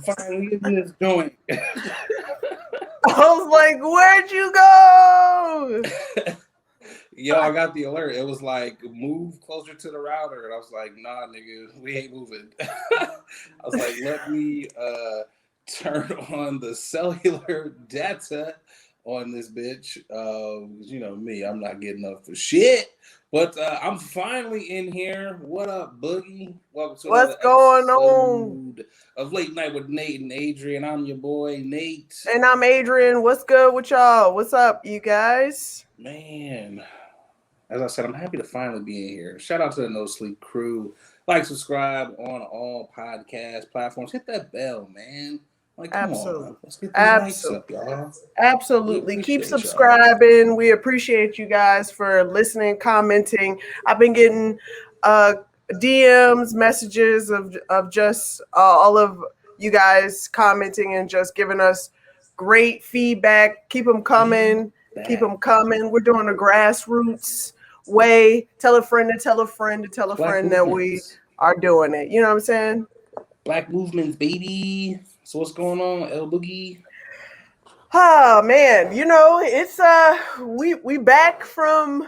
finally in this joint. I was like, where'd you go? Yo, I got the alert. It was like, move closer to the router. And I was like, nah, nigga, we ain't moving. I was like, let me turn on the cellular data on this bitch. You know me, I'm not getting up for shit. But I'm finally in here. What up, Boogie? Welcome to What's another going on? episode of Late Night with Nate and Adrian. I'm your boy, Nate. And I'm Adrian. What's good with y'all? What's up, you guys? Man, as I said, I'm happy to finally be in here. Shout out to the No Sleep crew. Like, subscribe on all podcast platforms. Hit that bell, man. Like, come Absolutely. on. Let's get these likes Absolutely. up, y'all. We Absolutely. Keep appreciate y'all. subscribing. We appreciate you guys for listening, commenting. I've been getting DMs, messages of just all of you guys commenting and just giving us great feedback. Keep them coming. Keep them coming. We're doing a grassroots way. Tell a friend to tell a friend to tell a Black friend that we movements. are doing it. You know what I'm saying? Black movements, baby. So what's going on, El Boogie? Oh man, you know, it's we back from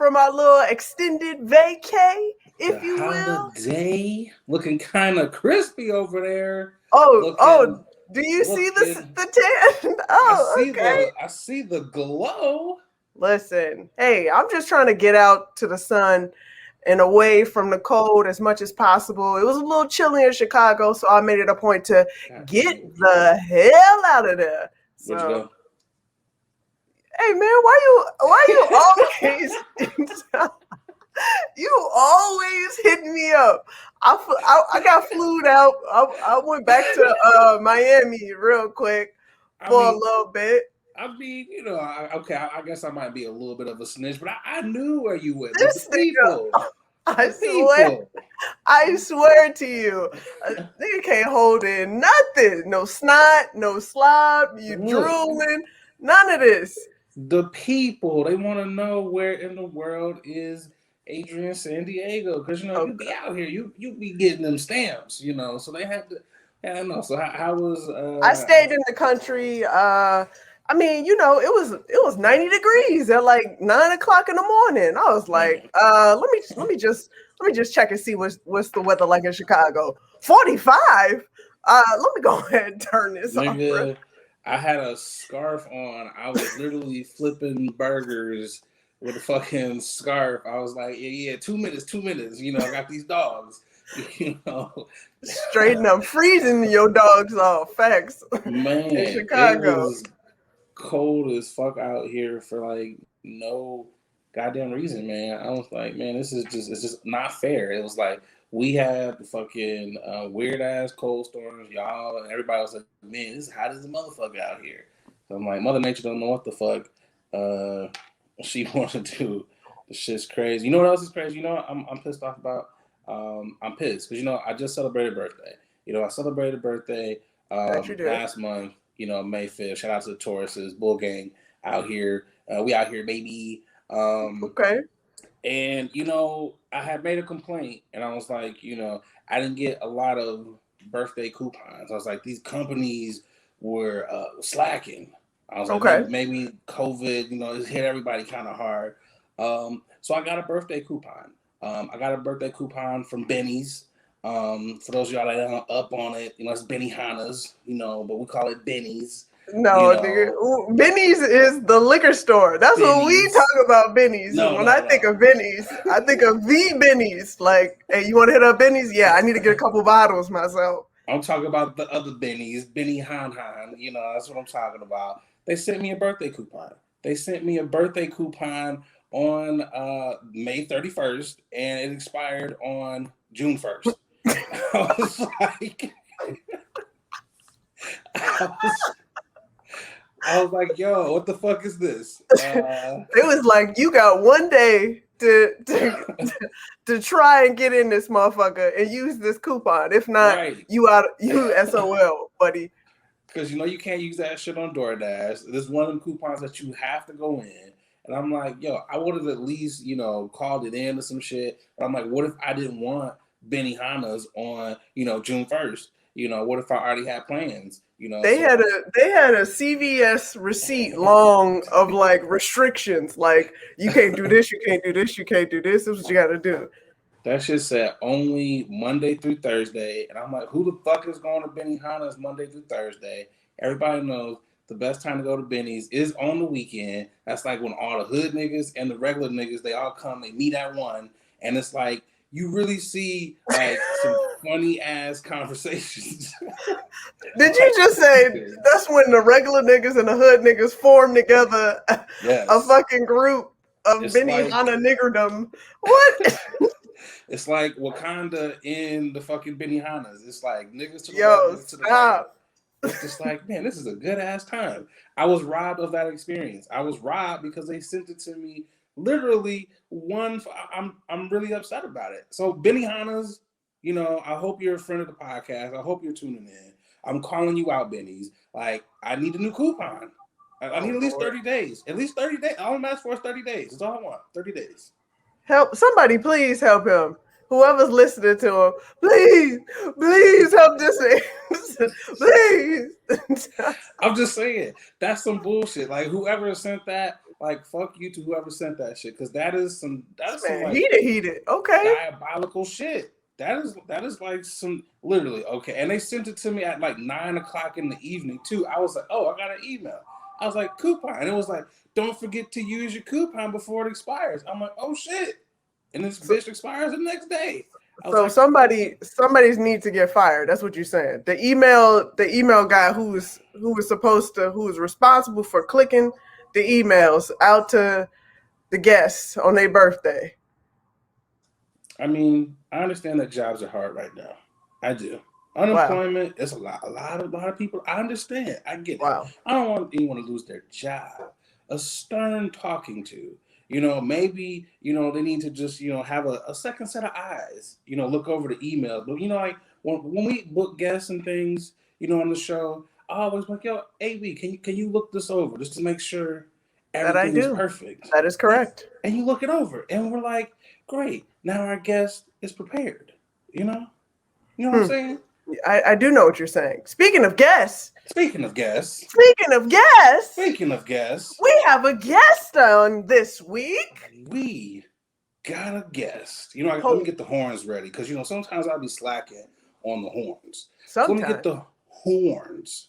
our little extended vacay, if The you will. holiday. Looking kind of crispy over there. Oh, Looking, do you see looking. the tan? Oh, okay. I see the glow. Listen, hey, I'm just trying to get out to the sun and away from the cold as much as possible. It was a little chilly in Chicago, so I made it a point to God damn get it, where'd you go? the hell out of there. Where'd you So, go? hey man, why you always you always hitting me up? I got flued out. I went back to Miami real quick I for a mean, little bit. you know, I guess I might be a little bit of a snitch, but I knew where you went. But the This people, nigga, I the swear, people. I swear to you, nigga can't hold in nothing. No snot, no slob. You Look, drooling, none of this. the people, they want to know where in the world is Adrian San Diego, because you know you Okay. be out here, you be getting them stamps, you know. So they have to. Yeah, I know. So how was I stayed in the country. I mean, you know, it was 90 degrees at like 9 o'clock in the morning. I was man, like, let me just check and see what's the weather like in Chicago. 45. Let me go ahead and turn this off. nigga? I had a scarf on. I was literally flipping burgers with a fucking scarf. I was like, yeah, 2 minutes, 2 minutes. You know, I got these dogs. You know, Straight up freezing your dogs off. Facts in man, it Chicago. was cold as fuck out here for like no goddamn reason, man. I was like, man, it's just not fair. It was like we had the fucking weird ass cold storms, y'all, and everybody was like, man, this is hot as a motherfucker out here. So I'm like, Mother Nature don't know what the fuck she wanted to do. The shit's crazy. You know what else is crazy? You know what I'm pissed off about? I'm pissed because you know I just celebrated birthday. You know I celebrated birthday That you did. last month. You know May 5th. Shout out to the Tauruses, Bull Gang out here. We out here, baby. Okay. And you know I had made a complaint, and I was like, you know, I didn't get a lot of birthday coupons. I was like, these companies were slacking. I was like, Okay. maybe COVID, you know, it hit everybody kind of hard. So I got a birthday coupon. I got a birthday coupon from Benny's. For those of y'all that aren't up on it, you know, it's Benihana's, you know, but we call it Benny's, you No, nigga. know, Ooh, Benny's is the liquor store. That's what we Benny's. talk about. Benny's. No, When I think of Benny's, I think of the Benny's. Like, hey, you want to hit up Benny's? Yeah, I need to get a couple bottles myself. I'm talking about the other Benny's, Benny Han Han, you know, that's what I'm talking about. They sent me a birthday coupon. They sent me a birthday coupon on May 31st, and it expired on June 1st. I was like, I was, I was like, yo, what the fuck is this? It was like you got one day to try and get in this motherfucker and use this coupon. If not, Right. you SOL, buddy. Because you know you can't use that shit on DoorDash. There's one of them coupons that you have to go in. And I'm like, yo, I would have at least, you know, called it in or some shit. But I'm like, what if I didn't want Benihana's on, you know, June 1st? What if I already had plans? They had a CVS receipt long of like restrictions, like you can't do this, you can't do this, you can't do this. This is what you got to do. That shit said only Monday through Thursday, and I'm like, who the fuck is going to Benihana's Monday through Thursday? Everybody knows the best time to go to Benny's is on the weekend. That's like when all the hood niggas and the regular niggas, they all come, they meet at one, and it's like you really see like some funny ass conversations. Did you just say that's when the regular niggas and the hood niggas form together a fucking group of Benihana niggerdom? What? It's like Wakanda in the fucking Benihanas. It's like niggas to the left, to the right. It's just like, man, this is a good ass time. I was robbed of that experience. I was robbed because they sent it to me literally I'm really upset about it. So Benihana's, I hope you're a friend of the podcast. I hope you're tuning in. I'm calling you out, Benny's. Like, I need a new coupon. I need at least 30 days. At least 30 days. All I'm asking for is 30 days. That's all I want. 30 days. Help. Somebody please help him. Whoever's listening to him, please help this man. Please. I'm just saying, that's some bullshit. Like, whoever sent that, like, fuck you to whoever sent that shit. Because that's some like, heated. Okay. Diabolical shit. That is like some literally okay. And they sent it to me at like 9:00 in the evening too. I was like, oh, I got an email. I was like, coupon. And it was like, don't forget to use your coupon before it expires. I'm like, oh shit. And this bitch expires the next day. So like, somebody's need to get fired. That's what you're saying. The email guy who was responsible for clicking the emails out to the guests on their birthday. I mean, I understand that jobs are hard right now. I do. Unemployment is a lot of people. I understand. I get it. Wow. I don't want anyone to lose their job. A stern talking to. Maybe, they need to just, have a second set of eyes, look over the email. But, like when we book guests and things, on the show, I always like, yo, AB, can you look this over just to make sure everything is perfect? That is correct. And you look it over and we're like, great. Now our guest is prepared. You know what I'm saying? I do know what you're saying. Speaking of guests, we have a guest on this week. We got a guest. Let me get the horns ready because sometimes I'll be slacking on the horns. So let me get the horns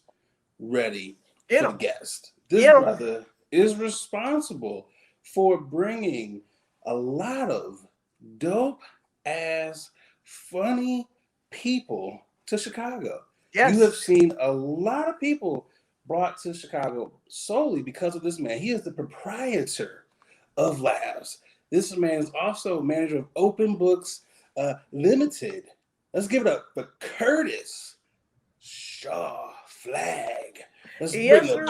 ready for the guest. This brother is responsible for bringing a lot of dope ass funny people to Chicago. Yes. You have seen a lot of people brought to Chicago solely because of this man. He is the proprietor of Labs. This man is also manager of Open Books Limited. Let's give it up for Curtis Shaw Flagg. Let's bring him.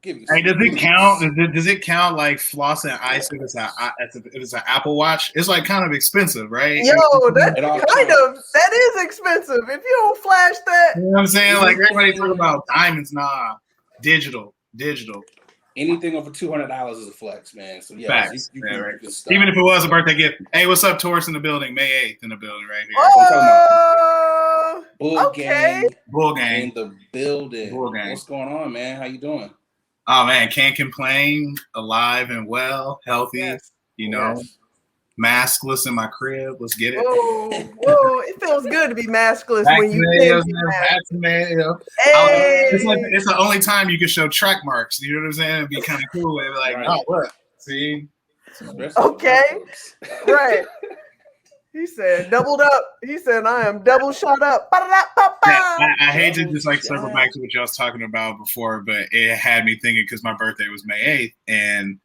Hey, does it count? Does it count like flossing ice if it's an Apple Watch? It's like kind of expensive, right? Yo, that is expensive. If you don't flash that, you know what I'm saying? Like everybody talking about diamonds, nah, digital. Anything over $200 is a flex, man. So yeah, right. Even if it was a birthday gift. Hey, what's up, Taurus in the building? May 8th in the building, right here. Bull gang in the building. Bull gang. What's going on, man? How you doing? Oh man, can't complain. Alive and well, healthy. Yes. Maskless in my crib. Let's get it. Whoa! It feels good to be maskless when you It's the only time you can show track marks. You know what I'm saying? It'd be kind of cool. They'd be like, right. Oh, what? See? Okay, right. He said, doubled up. He said, I am double shot up. I hate to just like circle back to what y'all was talking about before, but it had me thinking because my birthday was May 8th and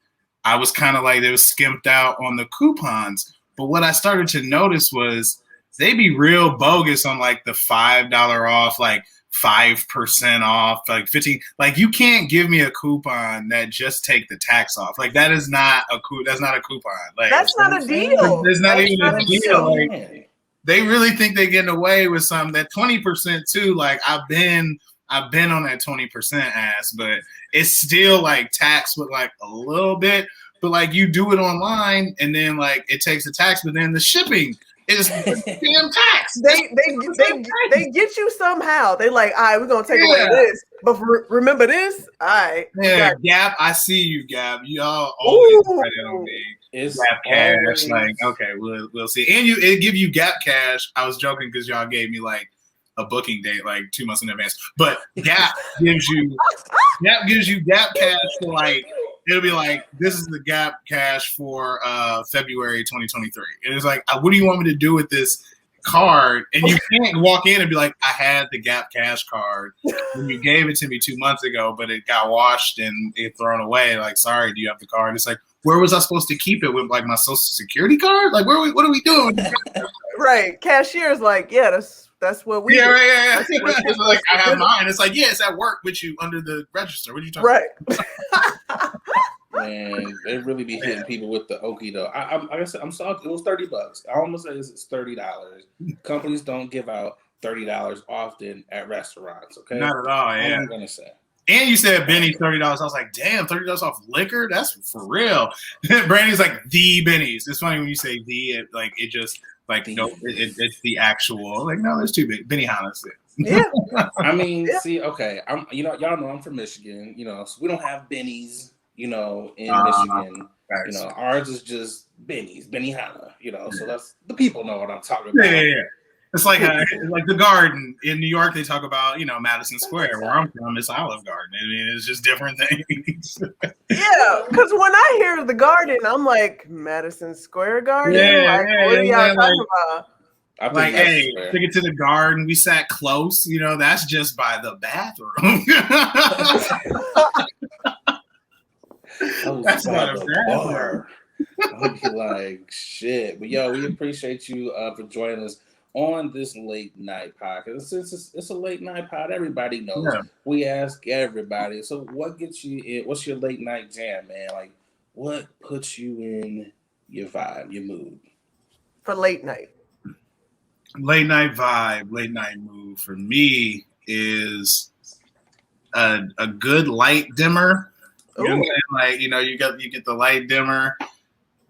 I was kind of like, they was skimped out on the coupons. But what I started to notice was they be real bogus on like the $5 off, like 5% off, like 15. Like you can't give me a coupon that just take the tax off. Like that is not a that's not a coupon. Like that's not a deal. There's not even a deal. Like they really think they're getting away with some that 20% too. Like I've been on that 20% ass, but it's still like taxed with like a little bit. but like you do it online and then like it takes the tax, but then the shipping is damn tax. They get you somehow. They like, all right, we're gonna take away this, but remember this. All right, yeah, Gap. I see you, Gap. Y'all always write it on me. It's Gap cash, always... like okay, we'll see. And it give you Gap cash. I was joking because y'all gave me like a booking date like 2 months in advance, but Gap gives you Gap cash for like. It'll be like, this is the Gap cash for February 2023. And it's like, what do you want me to do with this card? And you can't walk in and be like, I had the Gap cash card when you gave it to me 2 months ago, but it got washed and it thrown away. Like, sorry, do you have the card? It's like, where was I supposed to keep it with like my social security card? Like, what are we doing? Right. Cashier's like, yeah, that's what we do. Yeah. It's like, I have mine. It's like, yeah, it's at work with you under the register. What are you talking about? Man, they really be hitting people with the okie though. Like I said, I'm sorry, it was $30. I almost say it's $30. Companies don't give out $30 often at restaurants. Okay, not at all. Yeah, I'm gonna say. And you said Benny's $30. I was like, damn, $30 off liquor? That's for real. Brandy's like the Benny's. It's funny when you say the, it just like no, it's the actual. Like no, there's two Benihana's. Yeah. I mean, see, okay, y'all know I'm from Michigan. So we don't have Benny's. In Michigan, ours is just Benny's, Benihana. So that's the people know what I'm talking about. Yeah. It's like the Garden in New York. They talk about Madison Square. Where I'm from, it's Olive Garden. I mean, it's just different things. Yeah, because when I hear the Garden, I'm like Madison Square Garden. What are y'all talking about? Like, hey, take it to the Garden. We sat close. That's just by the bathroom. That's not a bar. I'll be like, shit. But yo, we appreciate you for joining us on this late night podcast. Since it's a late night pod, everybody knows. Yeah. We ask everybody. So what gets you in? What's your late night jam, man? Like, what puts you in your vibe, your mood? For late night. Late night vibe, late night mood for me is a good light dimmer. You get the light dimmer,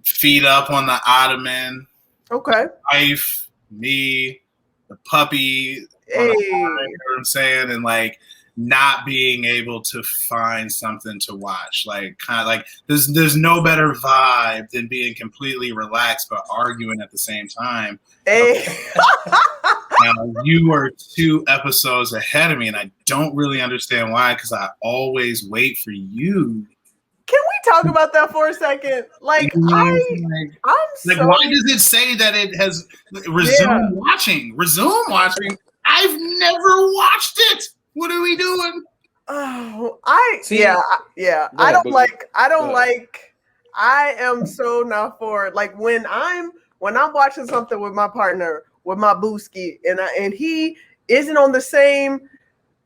feet up on the ottoman. Okay. Wife, me, the puppy. Hey. You know what I'm saying? And like not being able to find something to watch. Like kind of like there's no better vibe than being completely relaxed but arguing at the same time. Hey. You were 2 episodes ahead of me, and I don't really understand why, because I always wait for you. Can we talk about that for a second? Like, why does it say that it has resumed watching? Resume watching? I've never watched it. What are we doing? Oh, I am so not for it. Like when I'm watching something with my partner, with my booski, and he isn't on the same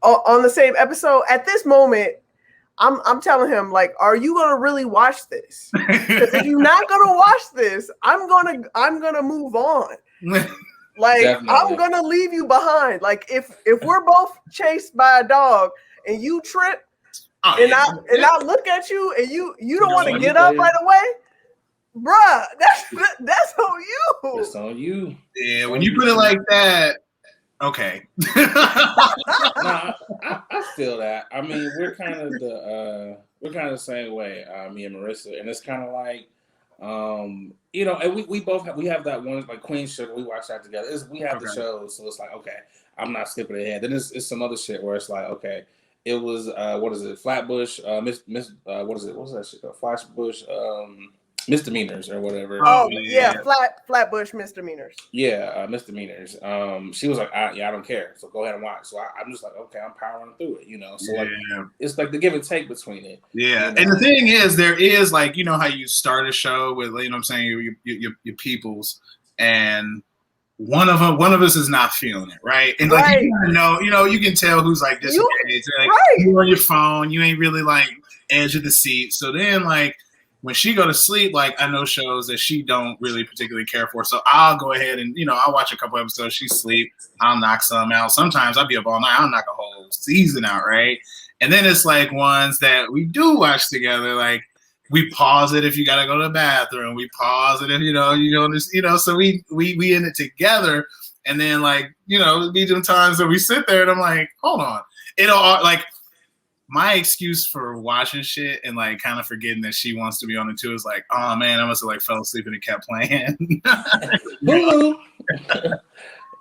episode at this moment, I'm telling him, like, are you gonna really watch this? Because if you're not gonna watch this, I'm gonna move on. Like, definitely. I'm gonna leave you behind. Like, if we're both chased by a dog and you trip, and I look at you and you don't want to get up right away, bruh, that's on you. It's on you. Yeah, when you put it like that, okay. I feel that. I mean, we're kind of the same way, me and Marissa, and it's kind of like, and we both have that one, like Queen Sugar. We watch that together. We have the shows, so it's like, okay, I'm not skipping ahead. Then it's some other shit where it's like, okay, it was what is it, Flatbush, what is it? What's that shit? Flatbush, misdemeanors or whatever. Oh yeah, Flatbush misdemeanors. Yeah, misdemeanors. She was like, I don't care, so go ahead and watch. So I'm just like, okay, I'm powering through it, So like, it's like the give and take between it. Yeah, and the thing is, there is like, how you start a show with, what I'm saying, your peoples, and one of us is not feeling it, right? And like you can tell who's like disengaged. You're on your phone, you ain't really like edge of the seat. So then like, when she go to sleep, like I know shows that she don't really particularly care for. So I'll go ahead and, I'll watch a couple episodes. She sleep. I'll knock some out. Sometimes I'll be up all night. I'll knock a whole season out, right? And then it's like ones that we do watch together. Like we pause it if you gotta go to the bathroom. We pause it if so we end it together. And then like, there'll be some times that we sit there and I'm like, hold on. It'll like my excuse for watching shit and like kind of forgetting that she wants to be on it too is like, oh man, I must have like fell asleep and it kept playing.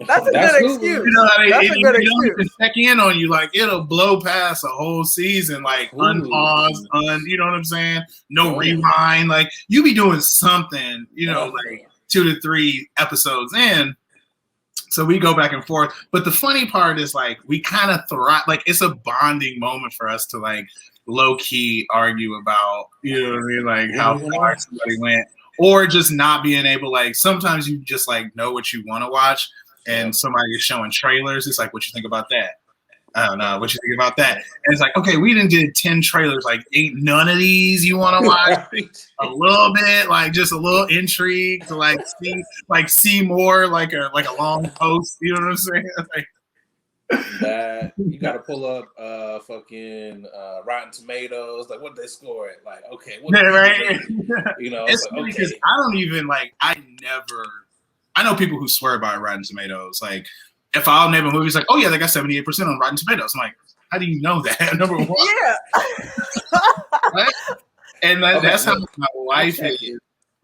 That's a good excuse. That's a good excuse. It check in on you, like it'll blow past a whole season, like unpause, you know what I'm saying? No rewind. Like you be doing something, like 2 to 3 episodes in. So we go back and forth. But the funny part is like we kind of thrive. Like it's a bonding moment for us to like low key argue about, you know what I mean? Like how far somebody went, or just not being able. Like sometimes you just like know what you want to watch. And somebody is showing trailers. It's like, what you think about that? I don't know. What you think about that? And it's like, okay, we didn't did 10 trailers. Like, ain't none of these you want to watch? A little bit, like just a little intrigue to like see more, like a long post. You know what I'm saying? Like, that you got to pull up fucking Rotten Tomatoes. Like, what did they score at? Like, okay, what right? It's like, okay. Because I don't even like. I know people who swear by Rotten Tomatoes. Like, if I'll name a movie, it's like, oh yeah, they got 78% on Rotten Tomatoes. I'm like, how do you know that? Number one. Yeah. Right? And that's how my life is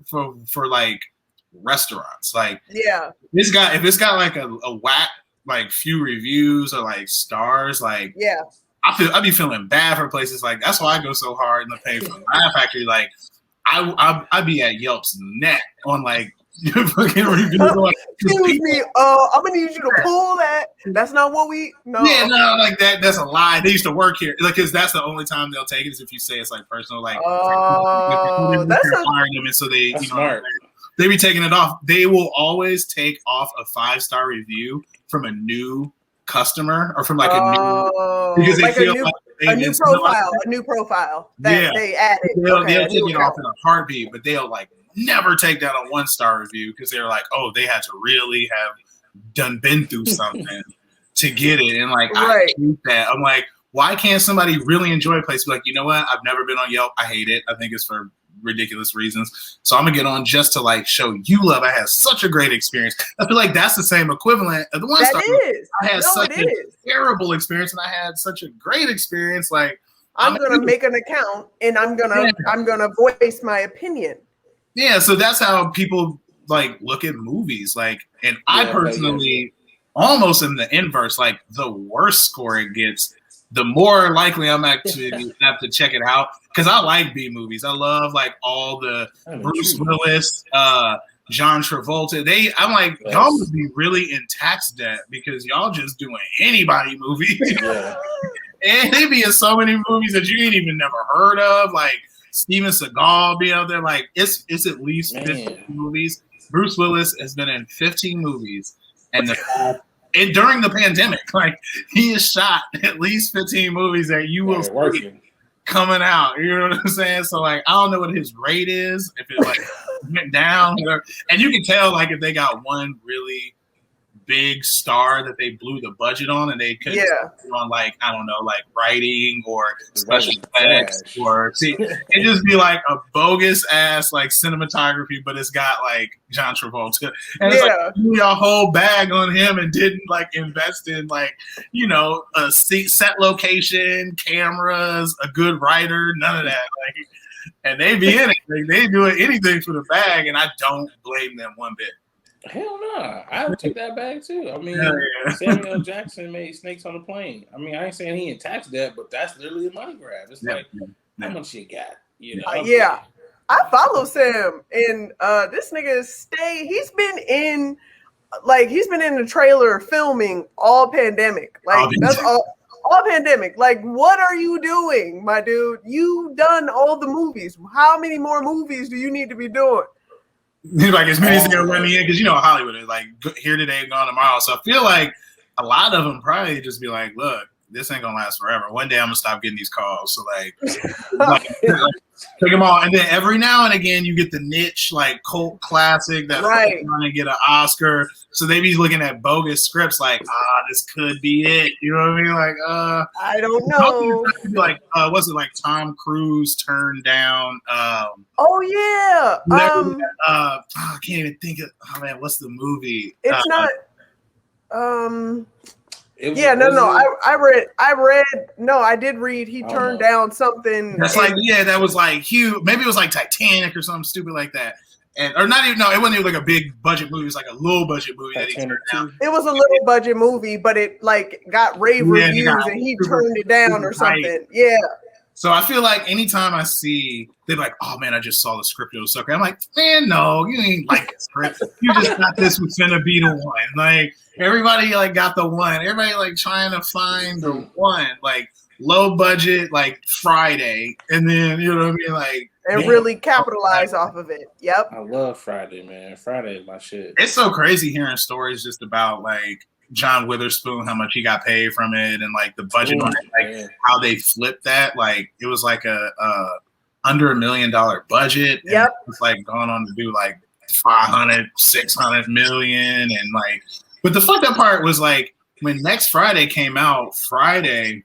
for like restaurants. Like, yeah, if it's got like a whack, like few reviews or like stars, like yeah, I'd be feeling bad for places. Like that's why I go so hard in the pay for Laugh Factory. Like I'd be at Yelp's neck on like. Fucking review. Excuse me, I'm gonna need you to pull that. That's not what we. No. Yeah, no, like that. That's a lie. They used to work here, like, because that's the only time they'll take it is if you say it's like personal. Like, that's firing them, and so they, smart. They be taking it off. They will always take off a 5-star review from a new customer or from like a new because they like feel like a new profile that they added. They'll take it off in a heartbeat, but they'll like. Never take down a 1-star review because they're like, oh, they had to really have been through something to get it. And like, I hate that. I'm like, why can't somebody really enjoy a place? Be like, you know what? I've never been on Yelp. I hate it. I think it's for ridiculous reasons. So I'm gonna get on just to like show you love. I had such a great experience. I feel like that's the same equivalent of the 1-star. I had such a terrible experience and I had such a great experience. Like I'm gonna make an account and I'm gonna voice my opinion. Yeah, so that's how people like look at movies. Like, and I personally almost in the inverse. Like, the worse score it gets, the more likely I'm actually have to check it out because I like B movies. I love like all the Bruce Willis, John Travolta. I'm like, y'all would be really in tax debt because y'all just doing anybody movies. And they be in so many movies that you ain't even never heard of, like. Steven Seagal be out there, like it's at least 15 movies. Bruce Willis has been in 15 movies, and during the pandemic, like he has shot at least 15 movies that you will see coming out. You know what I'm saying? So like, I don't know what his rate is, if it like went down, and you can tell like if they got one really big star that they blew the budget on and they could on like I don't know like writing or special effects or it just be like a bogus ass like cinematography but it's got like John Travolta and it's like you a whole bag on him and didn't like invest in like a set location, cameras, a good writer, none of that like and they be in it like, they doing anything for the bag and I don't blame them one bit. Hell no, I would take that bag too. I mean, Samuel L. Jackson made Snakes on a Plane. I mean, I ain't saying he in tax debt, but that's literally a money grab. It's like, how much you got? I follow Sam, and this nigga he's been in the trailer filming all pandemic. Like that's all pandemic. Like, what are you doing, my dude? You done all the movies. How many more movies do you need to be doing? Like as many as they're running in, because Hollywood is like here today, gone tomorrow. So I feel like a lot of them probably just be like, "Look, this ain't gonna last forever. One day I'm gonna stop getting these calls." So like Take them all, and then every now and again you get the niche like cult classic that's trying to get an Oscar. So they be looking at bogus scripts like, this could be it. You know what I mean? Like, I don't know. Like, was it like Tom Cruise turned down? Oh yeah. I can't even think of. Oh man, what's the movie? It's not. I did read he turned down something. That's like, that was like huge. Maybe it was like Titanic or something stupid like that. Or not even, no, it wasn't even like a big budget movie. It was like a low budget movie that he turned down. It was a little budget movie, but it like got rave reviews and he turned it down or something. Yeah. So I feel like anytime I see, they're like, oh man, I just saw the script, it was so great. I'm like, man, no, you ain't like the script. You just got this was finna be the one. Like, everybody like got the one. Everybody like trying to find the one. Like, low budget, like Friday. And then, you know what I mean? Like, and really capitalize off of it. Yep. I love Friday, man. Friday is my shit. It's so crazy hearing stories just about like John Witherspoon, how much he got paid from it, and like the budget on it, like how they flipped that. Like it was like a under $1 million budget. Yep. It's like going on to do like 500, 600 million, and like. But the fucked up part was like when Next Friday came out, Friday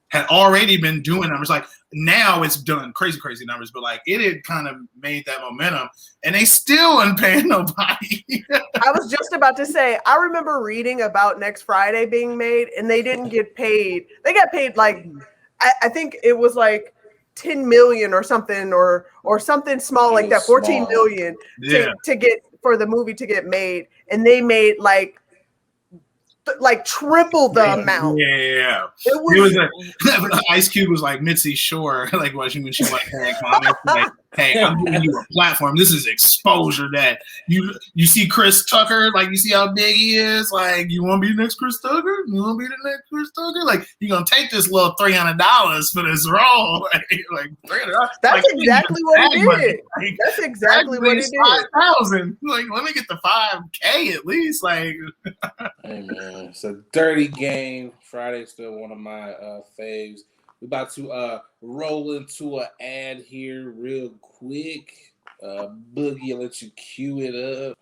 had already been doing numbers. Like now it's done crazy numbers, but like it had kind of made that momentum, and they still aren't paying nobody. I was just about to say, I remember reading about Next Friday being made, and they didn't get paid. They got paid like I think it was like 10 million or something, or something small like that, 14 million to get for the movie to get made, and they made like triple the amount. Yeah. It was Ice Cube was like Mitzi Shore, like watching when she went comments, like, hey, I'm giving you a platform. This is exposure that you see Chris Tucker, like you see how big he is, like you want to be the next Chris Tucker? You want to be the next Chris Tucker? Like you're gonna take this little $300 for this role, like $300. That's exactly what he did. Like, that's exactly what he did. 5,000. Like let me get the $5,000 at least. Like, hey man, it's a dirty game. Friday's still one of my faves. We're about to roll into an ad here real quick. Boogie, I'll let you cue it up.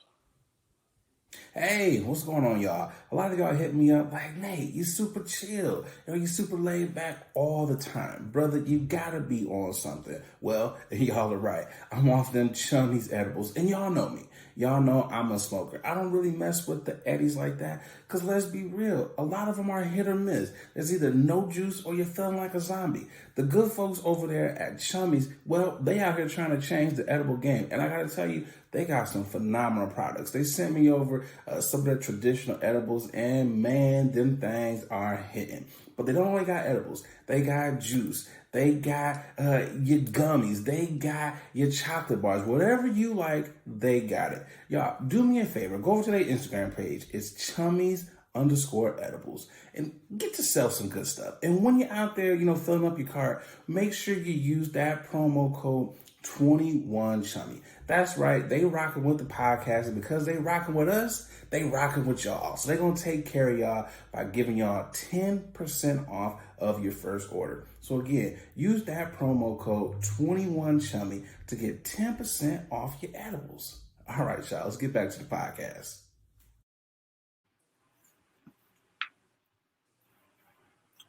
Hey, what's going on, y'all? A lot of y'all hit me up like, Nate, you super chill. You super laid back all the time. Brother, you gotta be on something. Well, y'all are right. I'm off them chummies edibles, and y'all know me. Y'all know I'm a smoker. I don't really mess with the eddies like that because let's be real. A lot of them are hit or miss. There's either no juice or you're feeling like a zombie. The good folks over there at Chummies, well, they out here trying to change the edible game. And I got to tell you, they got some phenomenal products. They sent me over some of their traditional edibles, and man, them things are hitting. But they don't only got edibles. They got juice. They got your gummies. They got your chocolate bars. Whatever you like, they got it. Y'all, do me a favor. Go over to their Instagram page. It's chummies_edibles. And get yourself some good stuff. And when you're out there, filling up your cart, make sure you use that promo code 21chummy. That's right. They rocking with the podcast. And because they rocking with us, they rocking with y'all. So they're going to take care of y'all by giving y'all 10% off of your first order. So again, use that promo code 21chummy to get 10% off your edibles. All right, y'all, let's get back to the podcast.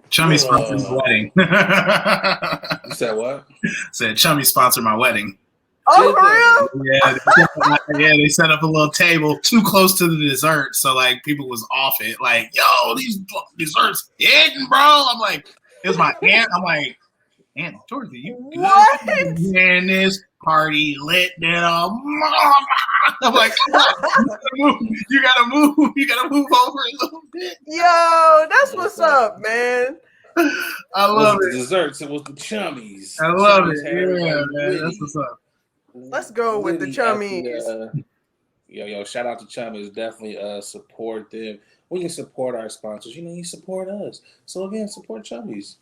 Chummy sponsored my wedding. You said what? Said Chummy sponsored my wedding. Oh, for real? Yeah, they set up a little table too close to the dessert, so like people was off it. Like, yo, these desserts hidden, bro. I'm like, it was my aunt. I'm like, Aunt Dorothy, you good? What? Man, this party lit, man. I'm like, you gotta move over a little bit. Yo, that's what's up, man. I love it. The desserts, it was the chummies. I love it. Yeah, man, that's what's up. Let's go with the chummies. Yo, shout out to Chummies. Definitely support them. We can support our sponsors. You support us. So again, support Chummies.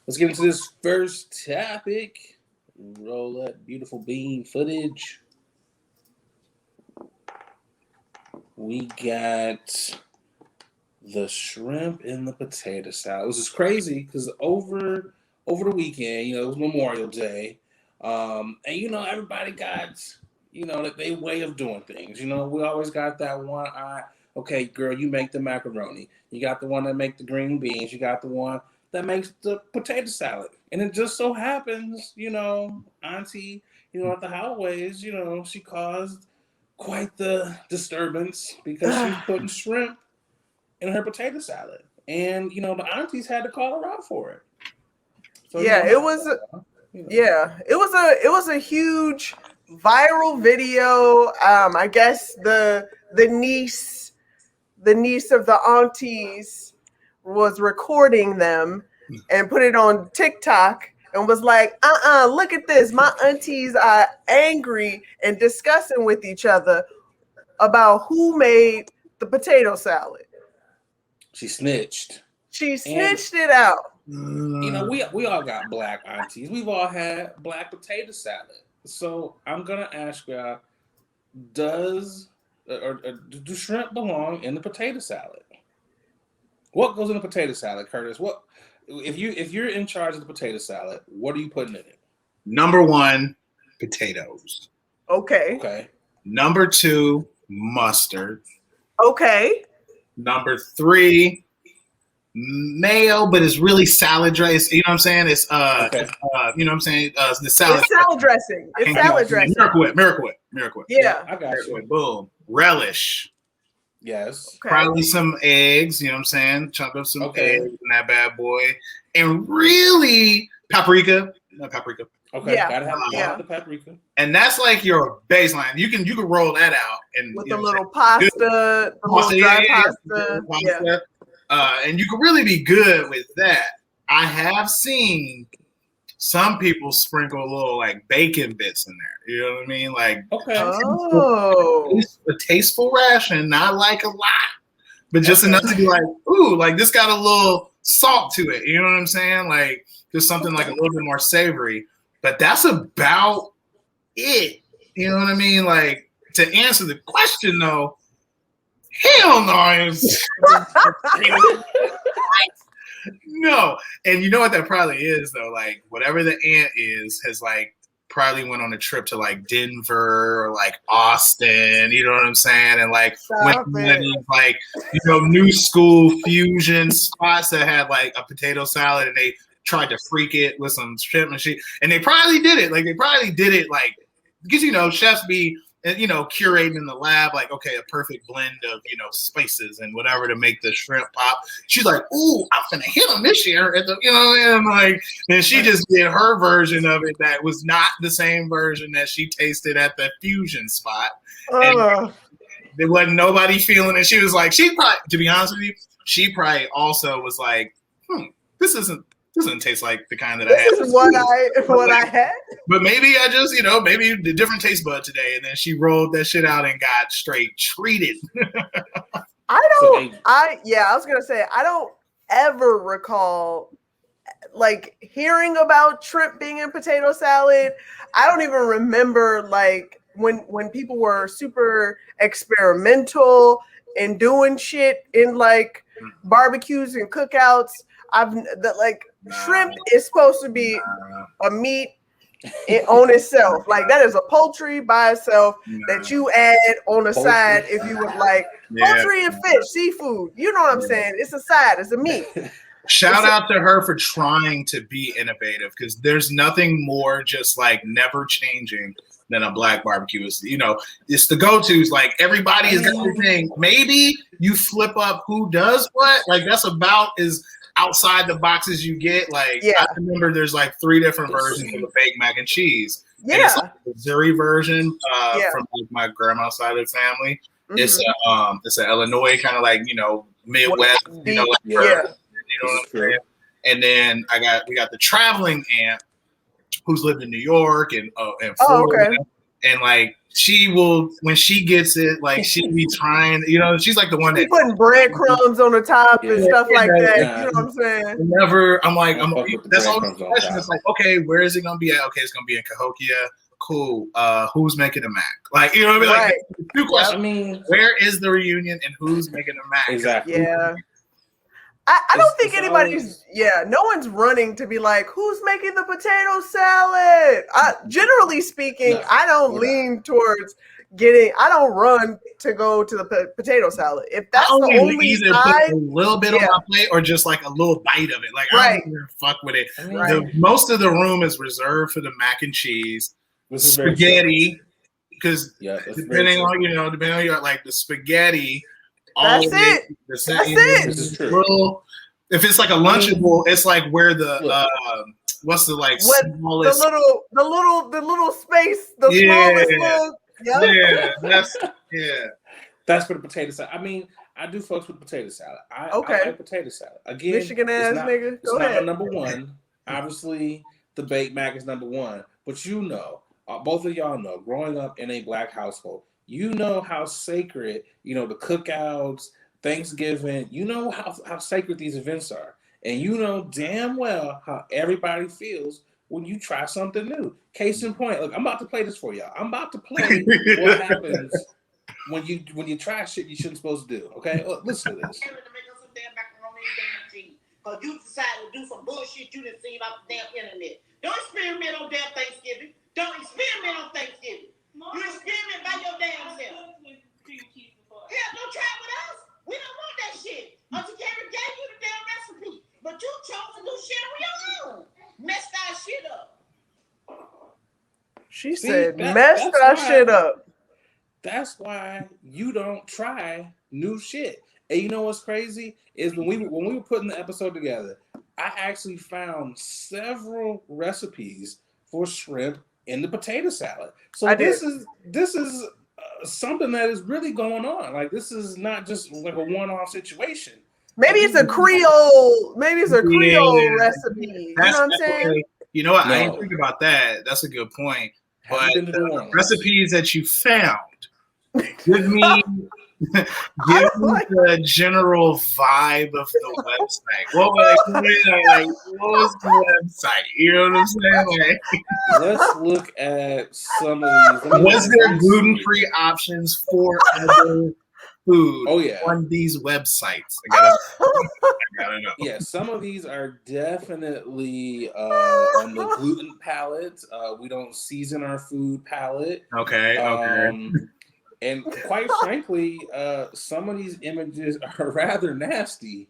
Let's get into this first topic. Roll that beautiful bean footage. We got the shrimp and the potato salad. This is crazy because over the weekend, it was Memorial Day. And you know, everybody got, you know, that they way of doing things. You know, we always got that one eye. Okay, girl, you make the macaroni. You got the one that make the green beans. You got the one that makes the potato salad. And it just so happens, you know, Auntie, you know, at the Holloway's, you know, she caused quite the disturbance because she's putting shrimp in her potato salad. And, you know, the aunties had to call her out for it. So, yeah, you know, it was. Yeah, it was a huge viral video. I guess the niece of the aunties was recording them and put it on TikTok and was like, look at this. My aunties are angry and discussing with each other about who made the potato salad. she snitched. She snitched it out. You know, we all got black aunties. We've all had black potato salad. So I'm gonna ask y'all: Does or do shrimp belong in the potato salad? What goes in the potato salad, Curtis? What if you're in charge of the potato salad? What are you putting in it? Number 1, potatoes. Okay. Okay. Number 2, mustard. Okay. Number 3, mayo, but it's really salad dressing. You know what I'm saying? It's Okay. you know what I'm saying? The salad. It's salad dressing. It's salad dressing. Miracle Whip. Yeah. I got you. Boom. Relish. Yes. Okay. Probably some eggs, you know what I'm saying? Chunk up some Okay. eggs in that bad boy. And really paprika. Not paprika. Okay. Yeah. Gotta have the paprika. And that's like your baseline. You can roll that out and With you the know little pasta, the little dry pasta. Yeah. And you can really be good with that. I have seen some people sprinkle a little like bacon bits in there. You know what I mean? Like, Okay. Oh. a tasteful ration, not like a lot, but just enough to be like, ooh, like this got a little salt to it. You know what I'm saying? Like just something like a little bit more savory. But that's about it. You know what I mean? Like to answer the question though, hell no. No. And you know what that probably is though? Like whatever the aunt is has like probably went on a trip to like Denver or like Austin, you know what I'm saying? And like went to like, you know, new school fusion spots that had like a potato salad and they tried to freak it with some shrimp and shit. And they probably did it. Like they probably did it like because you know, chefs be you know, curating in the lab, like, okay, a perfect blend of, you know, spices and whatever to make the shrimp pop. She's like, ooh, I'm gonna hit them this year at the, you know, and like, and she just did her version of it that was not the same version that she tasted at the fusion spot. And there wasn't nobody feeling it. She was like, she probably, to be honest with you, she probably also was like, this doesn't taste like the kind that I had. This is what I had. But maybe I just, you know, maybe the different taste bud today, and then she rolled that shit out and got straight treated. I was gonna say I don't ever recall like hearing about shrimp being in potato salad. I don't even remember like when people were super experimental and doing shit in like barbecues and cookouts. Shrimp is supposed to be a meat on itself. Like that is a poultry by itself that you add on the side if you would like poultry and fish, seafood. You know what I'm saying? It's a side, it's a meat. Shout out to her for trying to be innovative because there's nothing more just like never changing than a black barbecue. It's, you know, it's the go-tos. Like everybody is got their thing. Maybe you flip up who does what. Like that's about as outside the boxes you get. Like I remember there's like 3 different versions of the baked mac and cheese. Yeah. And it's like the Missouri version from like my grandma's side of the family. Mm-hmm. It's an Illinois kind of like, you know, Midwest, you know, like you know what I'm saying? And then we got the traveling aunt who's lived in New York and Florida. Okay. And like she will, when she gets it, like she be trying, you know, she's like the one that putting breadcrumbs on the top and stuff like that. You know what I'm saying? Never, that's all the question. It's like, okay, where is it gonna be at? Okay, it's gonna be in Cahokia. Cool. Who's making the mac? Like, you know what I mean? Like 2 questions. I mean, where is the reunion and who's making the mac? Exactly. Yeah. I don't think anybody's, no one's running to be like, who's making the potato salad? Generally speaking, I don't lean towards I don't run to go to the potato salad. If that's the only either side, put a little bit on my plate or just like a little bite of it. Like, I don't even fuck with it. Most of the room is reserved for the mac and cheese, spaghetti, because depending on your, like, the spaghetti, that's it. That's it. This is true. If it's like a Lunchable, it's like where the what's the like smallest the little space, the smallest little. That's for the potato salad. I mean, I do fucks with potato salad. I like potato salad. Again, Michigan ass nigga. It's not my number one. Obviously, the baked mac is number one. But both of y'all know, growing up in a black household, you know how sacred, the cookouts, Thanksgiving, you know how sacred these events are. And you know damn well how everybody feels when you try something new. Case in point, look, I'm about to play this for y'all. I'm about to play what happens when you try shit you shouldn't supposed to do. Okay, look, listen to this. Because you decided to do some bullshit you didn't see off the damn internet. Don't experiment on damn Thanksgiving. Don't experiment on Thanksgiving. You experiment by your damn self. Hell, don't try it with us. We don't want that shit. Uncle Gary gave you the damn recipe. But you chose to do shit on your own. Messed our shit up. She said, messed our shit up. That's why you don't try new shit. And you know what's crazy is when we were putting the episode together, I actually found several recipes for shrimp in the potato salad. So this is something that is really going on. Like, this is not just like a one-off situation. Maybe it's a Creole. Maybe it's a Creole recipe. You know what I'm saying? Okay. You know what? I didn't think about that. That's a good point. But the recipes that you found, give me the general vibe of the website. What was the website? You know what I'm saying? Like, let's look at some of these. Was there gluten-free options for other food on these websites? I gotta know. Yeah, some of these are definitely on the gluten palette. We don't season our food palette. Okay. And quite frankly, some of these images are rather nasty.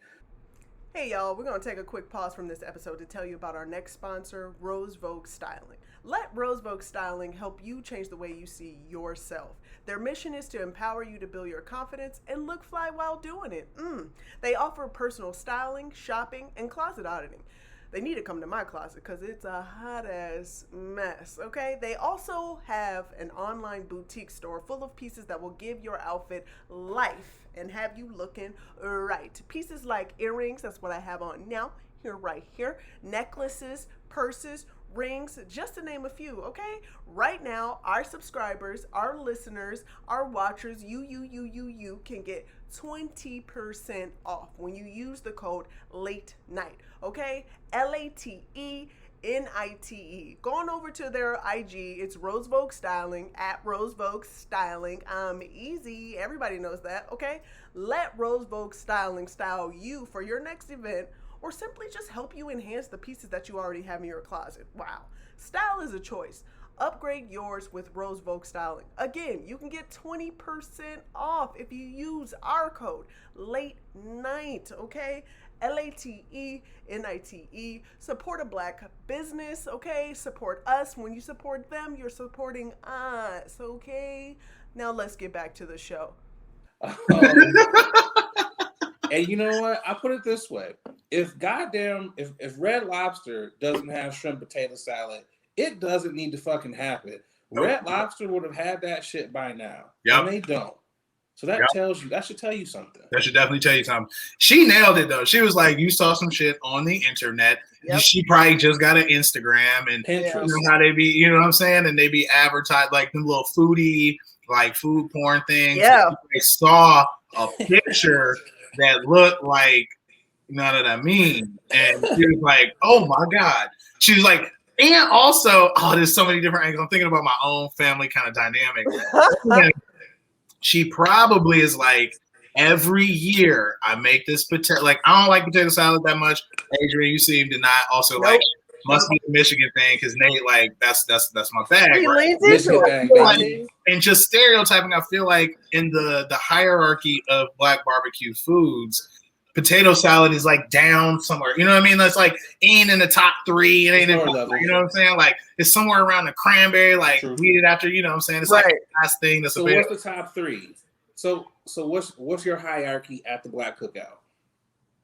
Hey y'all, we're going to take a quick pause from this episode to tell you about our next sponsor, Rose Vogue Styling. Let Rose Vogue Styling help you change the way you see yourself. Their mission is to empower you to build your confidence and look fly while doing it. They offer personal styling, shopping, and closet auditing. They need to come to my closet because it's a hot ass mess, okay? They also have an online boutique store full of pieces that will give your outfit life and have you looking right. Pieces like earrings, that's what I have on now, right here, necklaces, purses, rings, just to name a few, okay? Right now, our subscribers, our listeners, our watchers, you can get 20% off when you use the code LATE NIGHT, okay? LATENITE. Go on over to their IG. It's Rose Vogue Styling, at Rose Vogue Styling. Easy. Everybody knows that, okay? Let Rose Vogue Styling style you for your next event, or simply just help you enhance the pieces that you already have in your closet. Wow. Style is a choice. Upgrade yours with Rose Vogue Styling. Again, you can get 20% off if you use our code LATE NIGHT, okay? LATENITE. Support a black business, okay? Support us. When you support them, you're supporting us, okay? Now let's get back to the show. And you know what? I put it this way. If Red Lobster doesn't have shrimp potato salad, it doesn't need to fucking happen. Red Lobster would have had that shit by now. Yep. And they don't. So that should tell you something. That should definitely tell you something. She nailed it though. She was like, you saw some shit on the internet. Yep. She probably just got an Instagram and Pinterest. You know how they be, you know what I'm saying? And they be advertised like them little foodie, like food porn things. Yeah. They saw a picture that looked like, you know what I mean? And she was like, oh my God. She was like, and also, there's so many different angles. I'm thinking about my own family kind of dynamic. She probably is like, every year I make this potato. Like I don't like potato salad that much. Adrian, you seem to not also like. Must be the Michigan thing because Nate, like that's my bag. He right? leans into Michigan it. bag, And just stereotyping, I feel like in the hierarchy of black barbecue foods, potato salad is like down somewhere. You know what I mean? That's like ain't in the top 3. It ain't in top 3, you know what I'm saying? Like it's somewhere around the cranberry, like True. eat it after, you know what I'm saying? It's Right. like the last thing that's So available. what's the top 3? So what's your hierarchy at the Black Cookout?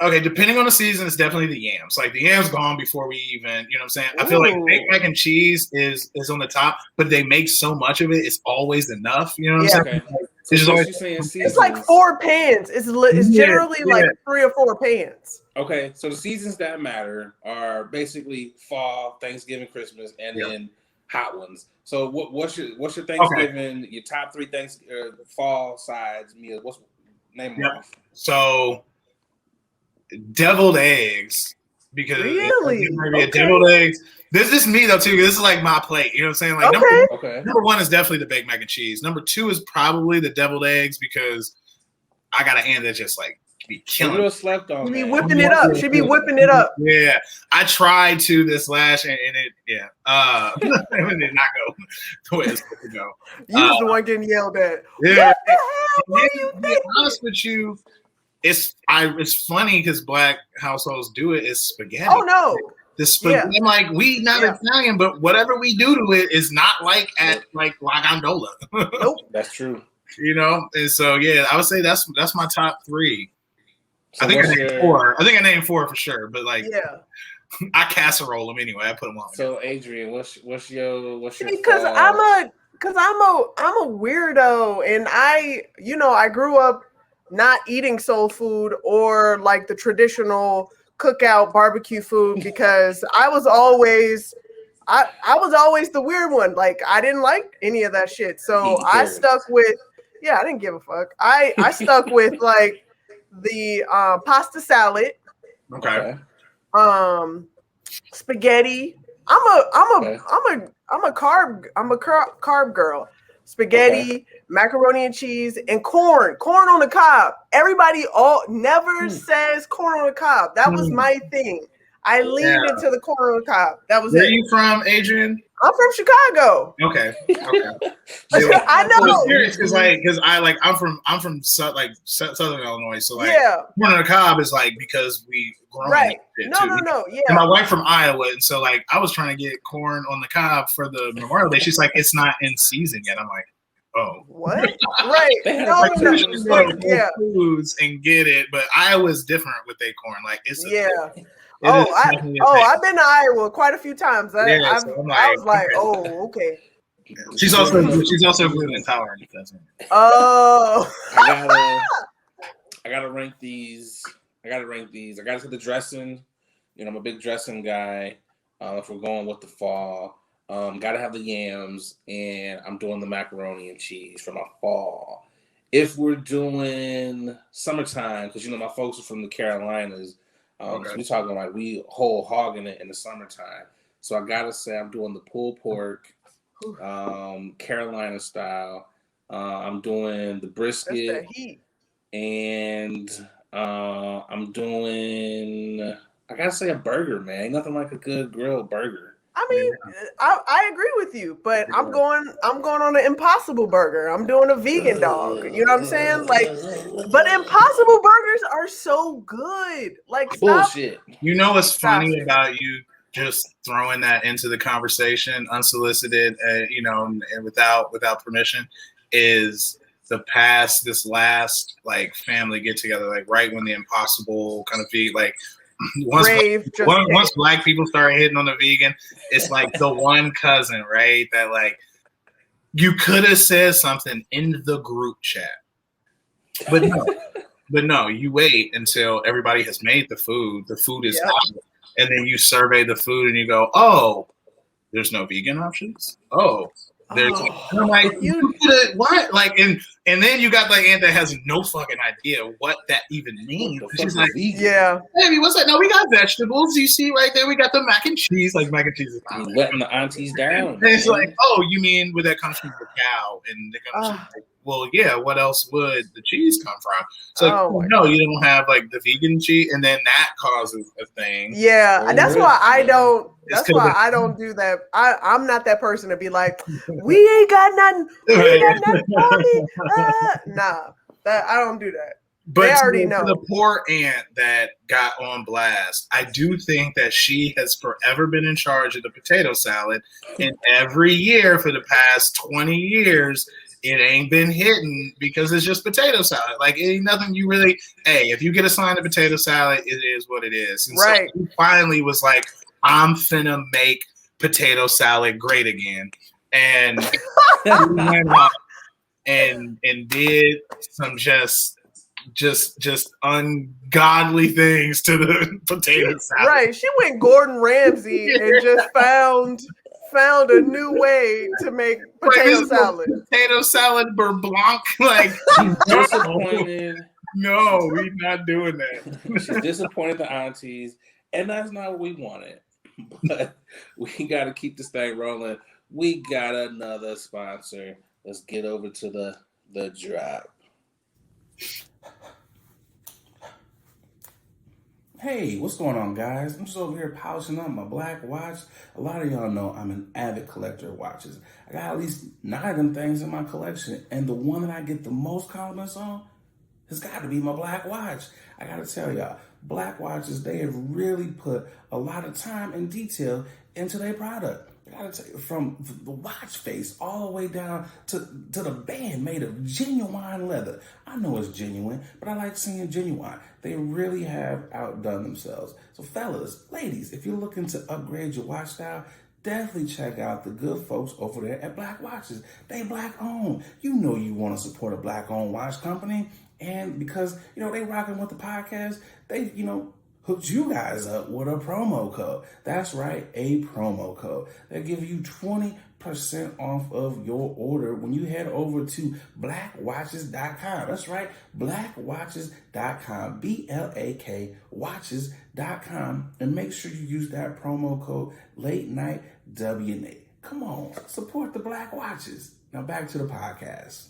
Okay, depending on the season, it's definitely the yams. Like the yams gone before we even, you know what I'm saying? I feel like baked mac and cheese is on the top, but they make so much of it, it's always enough. You know what I'm saying? Okay. So It's, what you saying seasons? It's like 4 pans. It's generally like 3 or 4 pans. Okay, so the seasons that matter are basically fall, Thanksgiving, Christmas, and then hot ones. So what's your Thanksgiving? Your top 3 fall sides meals? What's name them off? So deviled eggs, because really deviled eggs. This is me though too. This is like my plate. You know what I'm saying? Like number 1 is definitely the baked mac and cheese. Number 2 is probably the deviled eggs because I got an aunt that just like be killing. Slept on. She be whipping it up. She be whipping it up. Yeah, I tried to this last and it it did not go the way it's supposed to go. You was the one getting yelled at. Yeah. What the hell? What are you thinking? Honest with you. It's funny because black households do it. It's spaghetti. Oh no, the spaghetti. I'm like, we not Italian, but whatever we do to it is not like at like La Gondola. Nope, that's true. You know, and so I would say that's my top 3. So I think I named 4. I think I named 4 for sure, but like, I casserole them anyway. I put them on. So Adrian, what's your? Because I'm a weirdo, and I grew up not eating soul food or like the traditional cookout barbecue food because I was always the weird one. Like I didn't like any of that shit. So I stuck with I didn't give a fuck. I stuck with like the pasta salad. Okay. Spaghetti. I'm a carb girl. Spaghetti, macaroni and cheese, and corn on the cob. Everybody never says corn on the cob. That was my thing. I leaned into the corn on the cob. That was Where are you from, Adrian? I'm from Chicago. Okay. I know. Because I'm from Southern Illinois, so like corn on the cob is like because we grown right. It no, yeah. And my wife from Iowa, and so like I was trying to get corn on the cob for the Memorial Day. She's like, it's not in season yet. I'm like, oh, what? Right? Foods and get it, but Iowa's different with their corn. Like it's I've been to Iowa quite a few times. I was like, oh, okay. Yeah. She's also gluten intolerant. Oh, I gotta rank these. I gotta get the dressing. You know, I'm a big dressing guy. If we're going with the fall, gotta have the yams, and I'm doing the macaroni and cheese for my fall. If we're doing summertime, because my folks are from the Carolinas. So we're talking like we whole hogging it in the summertime. So I gotta say I'm doing the pulled pork, Carolina style. I'm doing the brisket, and I'm doing. I gotta say a burger, man. Ain't nothing like a good grilled burger. I mean, I agree with you, but I'm going on an Impossible Burger. I'm doing a vegan dog. You know what I'm saying? Like, but Impossible Burgers are so good. Like, bullshit. You know what's funny about you just throwing that into the conversation, unsolicited, and without permission, is this last like family get together, like right when the Impossible kind of feed, like. Once black people start hitting on the vegan, it's like the one cousin, right? That like you could have said something in the group chat, but no, you wait until everybody has made the food. The food is out, and then you survey the food and you go, "Oh, there's no vegan options." Oh. I'm like, you what? Like, and then you got the aunt that has no fucking idea what that even means. She's like, baby, what's that? No, we got vegetables. You see right there, we got the mac and cheese. Like mac and cheese is letting the aunties down. And it's like, oh, you mean with that comes from the cow and they come like, well, yeah, what else would the cheese come from? So Oh my no, God. you don't have like the vegan cheese, and then that causes a thing. Yeah, Or that's risk, why I man. don't. It's That's why I don't do that. I'm not that person to be like, we ain't got nothing. We ain't got nothing for me. Nah, I don't do that. But They to already the know. poor aunt that got on blast, I do think that she has forever been in charge of the potato salad. And every year for the past 20 years, it ain't been hitting because it's just potato salad. Like, it ain't nothing you really, hey, if you get assigned a potato salad, it is what it is. And Right. so he finally was like, I'm finna make potato salad great again. And he went up and did some just ungodly things to the potato salad. Right. She went Gordon Ramsay and just found a new way to make Like, this potato is salad. a potato salad beurre blanc. Like, She's disappointed. no, we're not doing that. She's disappointed the aunties, and that's not what we wanted. But we got to keep this thing rolling. We got another sponsor. Let's get over to the drop. Hey, what's going on, guys? I'm just over here polishing up my black watch. A lot of y'all know I'm an avid collector of watches. I got at least 9 of them things in my collection, and the one that I get the most compliments on has got to be my black watch. I gotta tell y'all, black watches, they have really put a lot of time and detail into their product. I gotta tell you, from the watch face all the way down to the band made of genuine leather. I know it's genuine, but I like seeing genuine. They really have outdone themselves. So fellas, ladies, if you're looking to upgrade your watch style, definitely check out the good folks over there at Black Watches. They black owned. You know you want to support a black owned watch company. And because, they rocking with the podcast, they, hooked you guys up with a promo code. That's right, a promo code. They'll give you 20% off of your order when you head over to blackwatches.com. That's right, blackwatches.com, BLAK watches.com, and make sure you use that promo code Late Night WNA. Come on, support the Black Watches. Now back to the podcast.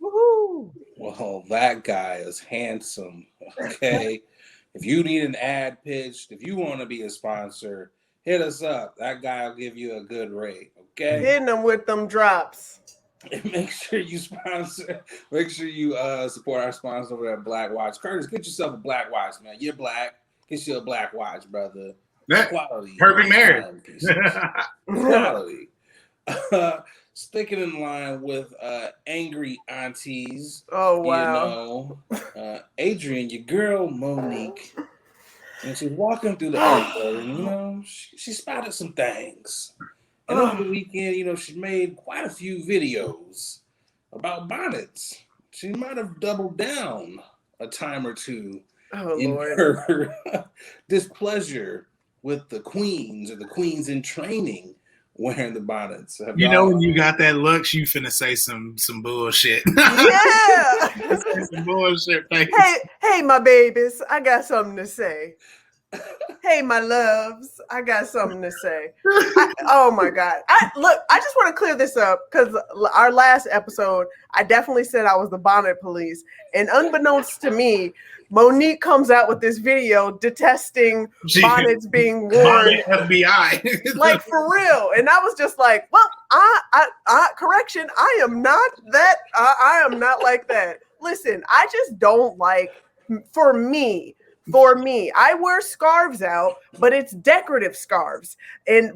Woohoo! Well, that guy is handsome. Okay. If you need an ad pitched, if you want to be a sponsor, hit us up. That guy will give you a good rate. Okay. Hitting them with them drops. And make sure you sponsor. Make sure you support our sponsor over at Black Watch. Curtis, get yourself a black watch, man. You're black. Get you a black watch, brother. Quality. Perfect marriage. Quality. Sticking in line with angry aunties. Oh, wow. Adrian, your girl Monique, and she's walking through the elevator, and she spotted some things. And over the weekend, she made quite a few videos about bonnets. She might have doubled down a time or two in her displeasure with the queens or the queens in training wearing the bonnets. When you got that look, you finna say some bullshit. Yeah. Some bullshit. Hey, my babies, I got something to say. Hey, my loves, I got something to say. Oh my God. I just want to clear this up because our last episode, I definitely said I was the bonnet police. And unbeknownst to me, Monique comes out with this video detesting bonnets being worn. FBI. Like, for real. And I was just like, well, correction, I am not that. I am not like that. Listen, I just don't like, for me, I wear scarves out, but it's decorative scarves.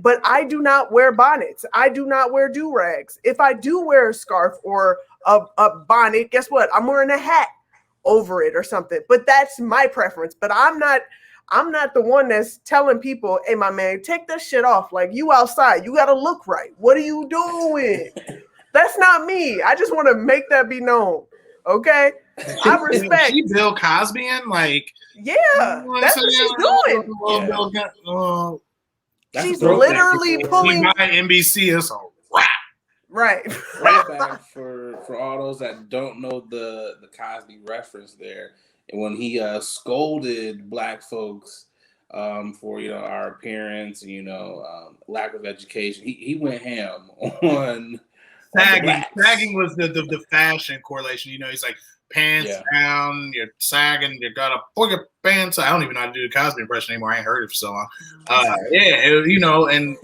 But I do not wear bonnets. I do not wear do-rags. If I do wear a scarf or a bonnet, guess what? I'm wearing a hat over it or something. But that's my preference. But I'm not the one that's telling people, hey, my man, take that shit off. Like, you outside. You got to look right. What are you doing? That's not me. I just want to make that be known. Okay? I respect. She Bill Cosby-ing? Like, yeah, that's what she's doing. Yeah. She's literally pulling. NBC is a wrap. Right. Right back for all those that don't know the Cosby reference there. And when he scolded black folks for our appearance and lack of education. He went ham on Sagging was the fashion correlation. He's like pants down, you're sagging, you gotta pull your pants. I don't even know how to do the Cosby impression anymore. I ain't heard it for so long. And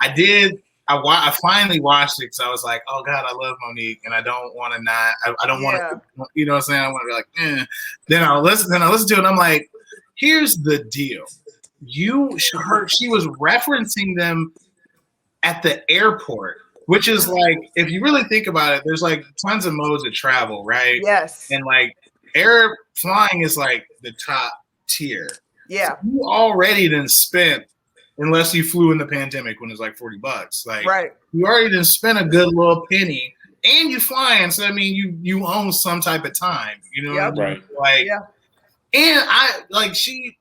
I did. I finally watched it because I was like, oh God, I love Monique, and I don't want to not. I don't want to. You know what I'm saying? I want to be like, eh. Then I listen to it, and I'm like, here's the deal. She was referencing them at the airport, which is like, if you really think about it, there's like tons of modes of travel, right? Yes. And like air flying is like the top tier. Yeah. So you already done spent, unless you flew in the pandemic when it was like $40. Like, right. You already done spent a good little penny, and you're flying, so I mean you own some type of time. You know what I mean? Like, and she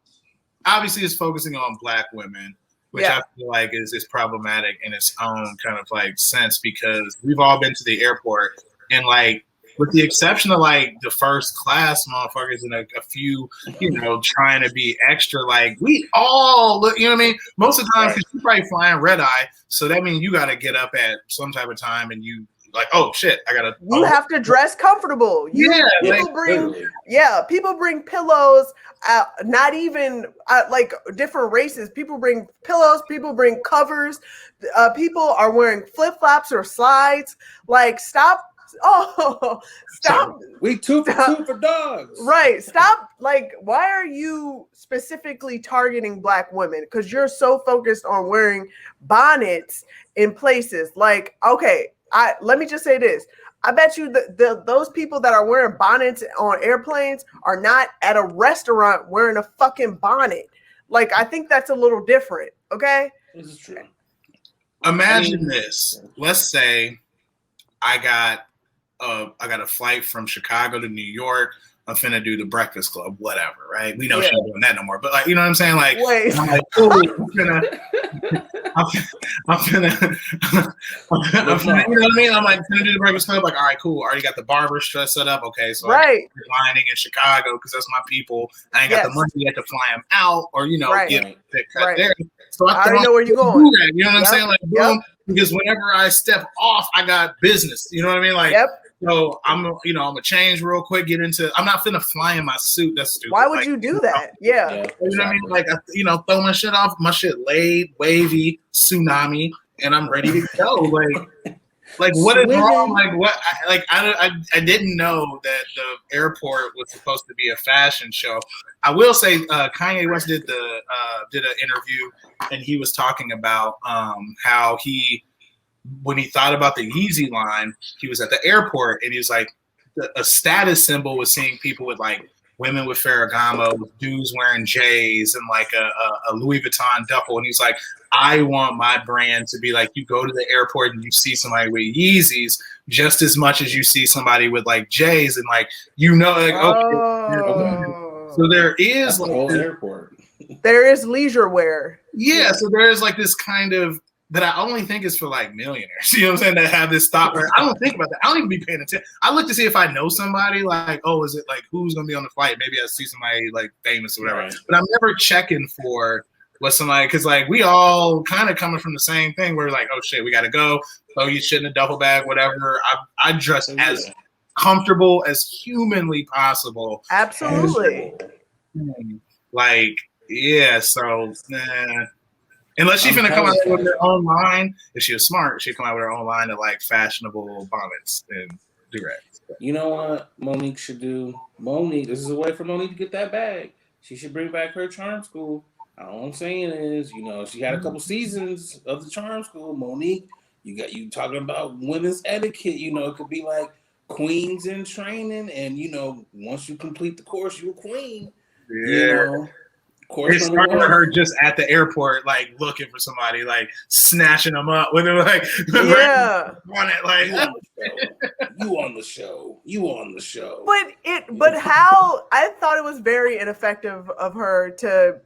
obviously is focusing on Black women, which I feel like is problematic in its own kind of like sense, because we've all been to the airport, and like, with the exception of like the first class motherfuckers and a few, trying to be extra, like we all look, you know what I mean? Most of the time, because you're probably flying red eye, so that means you got to get up at some type of time, and you like, oh shit, I gotta. You have to dress comfortable. People bring pillows. Not even like different races. People bring pillows. People bring covers. People are wearing flip flops or slides. Like, stop. Oh, stop. We two for dogs. Right. Stop. Like, why are you specifically targeting Black women? Because you're so focused on wearing bonnets in places. Like, okay, let me just say this. I bet you those people that are wearing bonnets on airplanes are not at a restaurant wearing a fucking bonnet. Like, I think that's a little different. Okay. This is true. Imagine this. Let's say I got a flight from Chicago to New York. I'm finna do the Breakfast Club, whatever, right? We know she's not doing that no more, but like, you know what I'm saying? Like, I'm like, cool, I'm finna, you know what I mean? I'm like, finna do the Breakfast Club. Like, all right, cool. Already got the barber set up. Okay, so I'm lining in Chicago because that's my people. I ain't got the money yet to fly them out or get it cut there. So I already know where you're going. You know what I'm saying? Like, boom, because whenever I step off, I got business. You know what I mean? Like. So I'm gonna change real quick. I'm not finna fly in my suit. That's stupid. Why would you do that? Yeah. You know what I mean? Like, throw my shit off. My shit laid, wavy, tsunami, and I'm ready to go. Like what is wrong? Like what? I didn't know that the airport was supposed to be a fashion show. I will say, Kanye West did an interview, and he was talking about how when he thought about the Yeezy line, he was at the airport, and he was like, a status symbol was seeing people with like women with Ferragamo, dudes wearing J's, and like a Louis Vuitton duffel. And he's like, I want my brand to be like, you go to the airport and you see somebody with Yeezys just as much as you see somebody with like J's, and like, okay. So there is like whole airport. There is leisure wear. Yeah, so there is like this kind of that I only think is for like millionaires. You know what I'm saying? That have this stop. I don't think about that. I don't even be paying attention. I look to see if I know somebody, like, oh, is it like who's gonna be on the flight? Maybe I see somebody like famous or whatever. Right. But I'm never checking for what somebody, because like we all kind of coming from the same thing. We're like, oh shit, we gotta go. Oh, you shit in a duffel bag, whatever. I dress as comfortable as humanly possible. Absolutely. Like, yeah, so unless she's gonna come out with her own line, if she was smart, she'd come out with her own line of like fashionable bonnets and do-rags. You know what Monique should do? This is a way for Monique to get that bag. She should bring back her charm school. All I'm saying is, she had a couple seasons of the charm school. Monique, you talking about women's etiquette. It could be like queens in training, and once you complete the course, you're a queen. Yeah. It started with her just at the airport, like looking for somebody, like snatching them up with her, like, on it, like, you on the show. But how I thought it was very ineffective of her to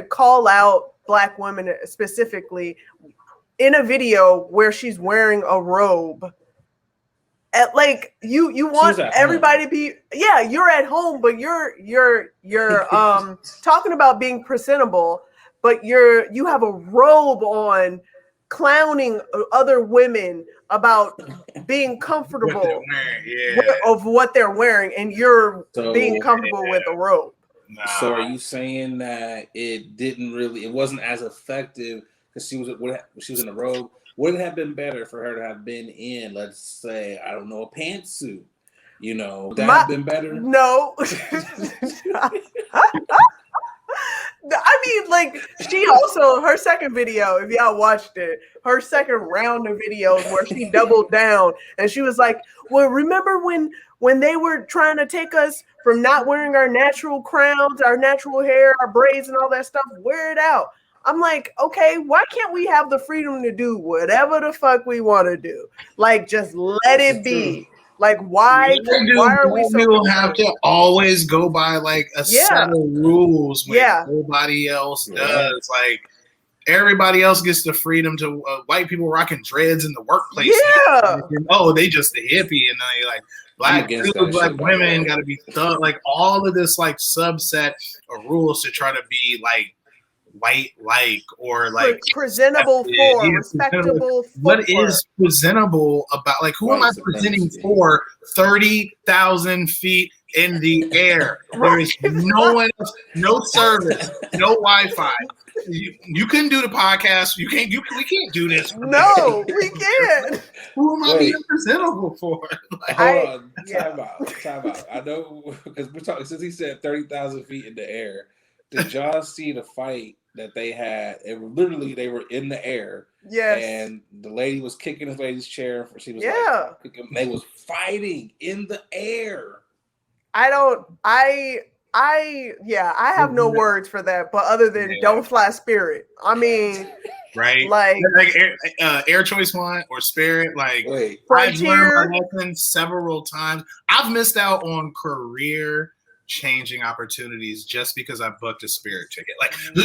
call out Black women specifically in a video where she's wearing a robe. like you want everybody to be, you're at home, but you're talking about being presentable, but you have a robe on, clowning other women about being comfortable of what they're wearing, and you're being comfortable with a robe. Nah. So are you saying that it wasn't as effective because she was in a robe? Would it have been better for her to have been in, let's say, I don't know, a pantsuit? You know, would that have been better? No. I mean, like, she also, her second video, if y'all watched it, her second round of videos where she doubled down and she was like, well, remember when they were trying to take us from not wearing our natural crowns, our natural hair, our braids and all that stuff, wear it out. I'm like, okay, why can't we have the freedom to do whatever the fuck we want to do? Like, just let it be. Like, why are we so people have to always go by like a set of rules when nobody else does? Like, everybody else gets the freedom to white people rocking dreads in the workplace. Oh, they just a hippie, and then they like black dudes, black women got to be thug. Like, all of this like subset of rules to try to be like white like or like presentable for respectable. What is presentable about, like, who am I presenting for 30,000 feet in the air? There is no one else, no service, no Wi-Fi. You couldn't do the podcast. We can't do this. No, we can't. Who am I being presentable for? Like, hold on, time out. I know, because we're talking, since he said 30,000 feet in the air. Did y'all see the fight that they had? They were in the air. Yes. And the lady was kicking this lady's chair. She was they was fighting in the air. I have no words for that, but other than don't fly Spirit. I mean, right? Like Air Choice One or Spirit. Like, I've learned my lesson several times. I've missed out on career changing opportunities just because I booked a Spirit ticket. Like, solely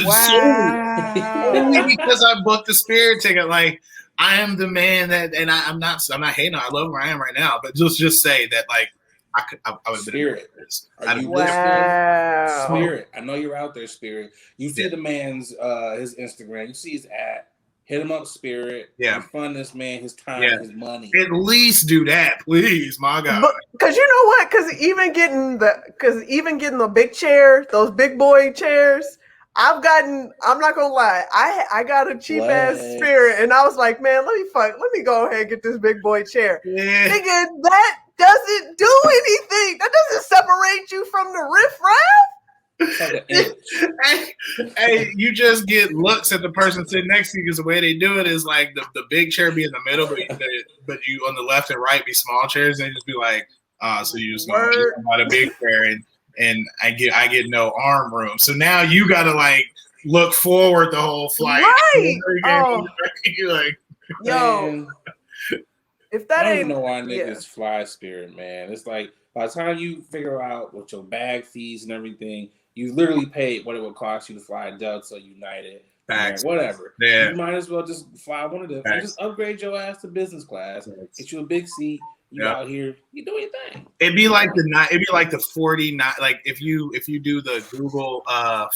because I booked a Spirit ticket. Like, I am the man that, and I'm not hating on. I love where I am right now, but just say that, like, I would have Spirit. Are you wow. Spirit. I know you're out there, Spirit. You see the man's his Instagram. You see his ad. Hit him up, Spirit. Yeah. Fund this man his time, his money. At least do that, please, my God. Because you know what? Because even getting the big chair, those big boy chairs, I'm not gonna lie, I got a cheap ass Spirit, and I was like, man, let me go ahead and get this big boy chair. Yeah. Nigga, that doesn't do anything. That doesn't separate you from the riffraff. Hey, you just get looks at the person sitting next to you because the way they do it is like the big chair be in the middle, but you on the left and right be small chairs, and they just be like, so you just gonna about a big chair, and I get no arm room. So now you gotta like look forward the whole flight. Right. You're like, yo, if that I don't ain't even know why niggas fly Spirit, man. It's like by the time you figure out what your bag fees and everything, you literally paid what it would cost you to fly Delta, United, whatever. Yeah. You might as well just fly one of them and just upgrade your ass to business class. Get you a big seat. You out here, you do your thing. It'd be like the 49. Like if you do the Google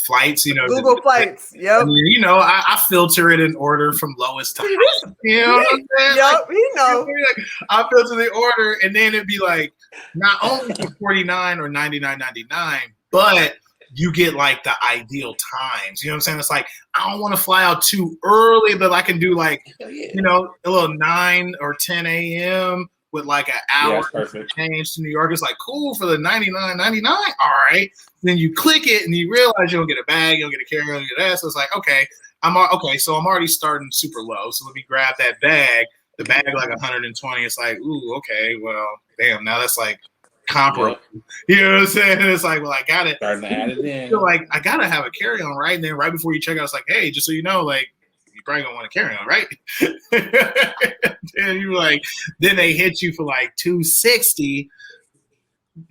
flights, Google flights. Yep. I mean, I filter it in order from lowest to highest. You know what I'm saying? Yep. I filter the order, and then it'd be like not only for 49 or 99.99, but you get like the ideal times. You know what I'm saying? It's like, I don't want to fly out too early, but I can do like, a little 9 or 10 a.m. with like an hour change to New York. It's like cool for the $99.99. All right. Then you click it and you realize you don't get a bag, you don't get a carry-on, you don't get that. So it's like, okay, so I'm already starting super low. So let me grab that bag. The bag like 120. It's like, ooh, okay, well, damn, now that's like comparable. You know what I'm saying? It's like, well, I got it. Starting to add it in. Like, I gotta have a carry-on, right? And then right before you check out, it's like, hey, just so you know, like, you probably don't want to carry on, right? And you like, then they hit you for like $260.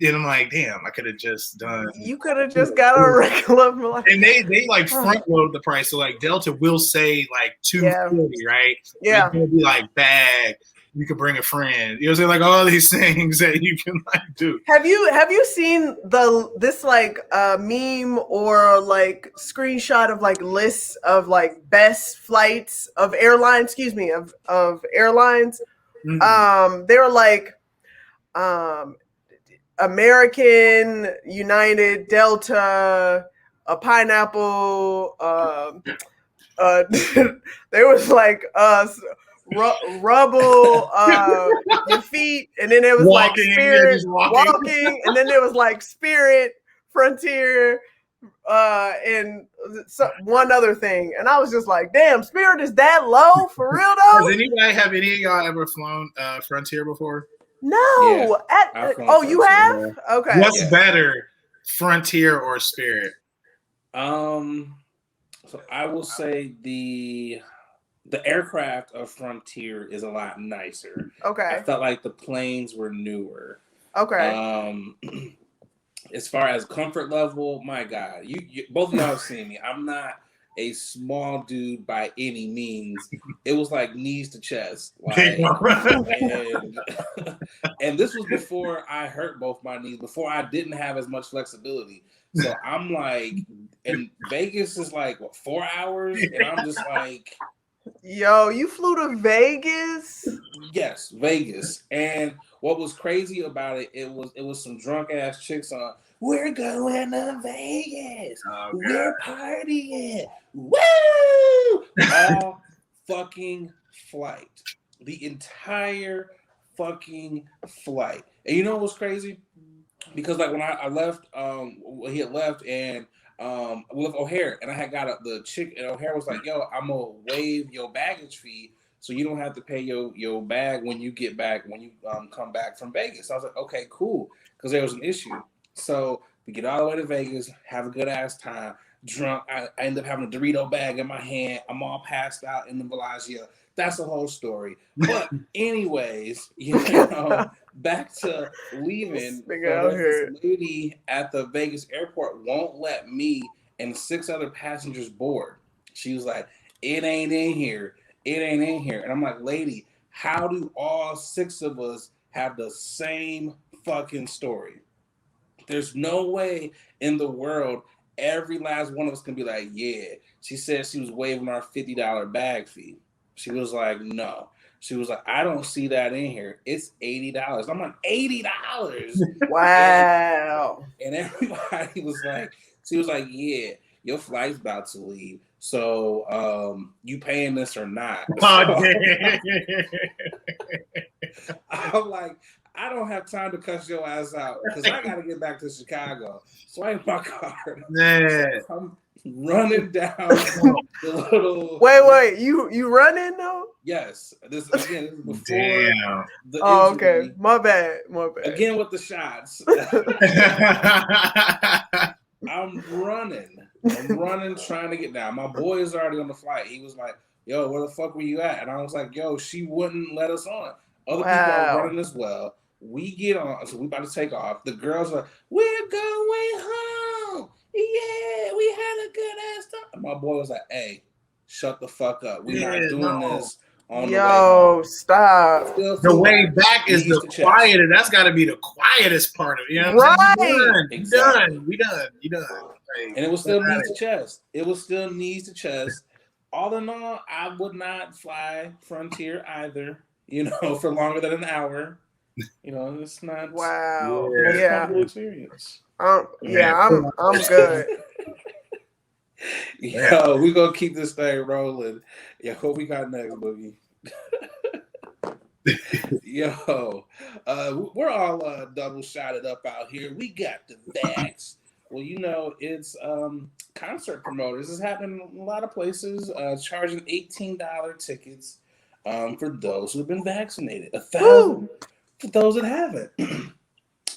And I'm like, damn, I could have just done. You could have just got a regular. And they like front load the price. So like Delta will say like $240, right? Yeah. It's gonna be like bag, you could bring a friend. You know, what I'm saying? Like all these things that you can like do. Have you seen this like meme or like screenshot of like lists of like best flights of airlines? Excuse me, of airlines. Mm-hmm. They were like American, United, Delta, a pineapple. There was like rubble your feet, and then there was like Walking, yeah, Spirit just walking. walking, and then there was like Spirit, Frontier, and one other thing, and I was just like, damn, Spirit is that low for real though? Have any of y'all ever flown Frontier before? No. Yeah, oh, you have? Yeah. Okay. What's better, Frontier or Spirit? So I will say the aircraft of Frontier is a lot nicer. Okay. I felt like the planes were newer. Okay. As far as comfort level, my God, you both of y'all have seen me. I'm not a small dude by any means. It was like knees to chest, like, and this was before I hurt both my knees, before I didn't have as much flexibility. So I'm like, and Vegas is like what, 4 hours, and I'm just like, yo, you flew to Vegas? Yes, Vegas. And what was crazy about it, it was some drunk ass chicks on, we're going to Vegas. Oh, we're partying. Woo! All fucking flight. The entire fucking flight. And you know what was crazy? Because like when I left, he had left, and we left O'Hare, and I had got the chick, and O'Hare was like, yo, I'm gonna waive your baggage fee so you don't have to pay your bag when you get back, when you come back from Vegas. So I was like, okay, cool, because there was an issue. So we get all the way to Vegas, have a good ass time, drunk. I end up having a Dorito bag in my hand. I'm all passed out in the Bellagio. That's the whole story. But anyways, you know, back to leaving. This lady at the Vegas airport won't let me and 6 other passengers board. She was like, it ain't in here. It ain't in here. And I'm like, lady, how do all 6 of us have the same fucking story? There's no way in the world every last one of us can be like, yeah. She said she was waiving our $50 bag fee. She was like, no. She was like, I don't see that in here. It's $80. I'm like, $80? Wow. And everybody was like, she was like, yeah, your flight's about to leave. So you paying this or not? Oh, I'm like, I don't have time to cuss your ass out because I got to get back to Chicago. Swipe my card. Yeah. So I'm running down the little. Wait, you running though? Yes. This is before. Damn. The oh, injury. okay. My bad. Again with the shots. I'm running, trying to get down. My boy is already on the flight. He was like, yo, where the fuck were you at? And I was like, yo, she wouldn't let us on. Other people are running as well. We get on, so we about to take off. The girls are, we're going home. Yeah, we had a good ass time. My boy was like, hey, shut the fuck up. We're not doing this on the way home. Stop. The way back is the quietest. That's got to be the quietest part of it. You know what I'm saying? Exactly. We done. And it was still knees to chest. It was still knees to chest. All in all, I would not fly Frontier either, you know, for longer than an hour. You know, it's not. Wow. Yeah. Experience. I'm good. Yo, we gonna keep this thing rolling. Yeah, what we got next, Boogie? Yo, we're all double shotted up out here. We got the vax. Well, you know, it's concert promoters. This is happening in a lot of places, charging $18 tickets for those who've been vaccinated. $1,000 for those that haven't.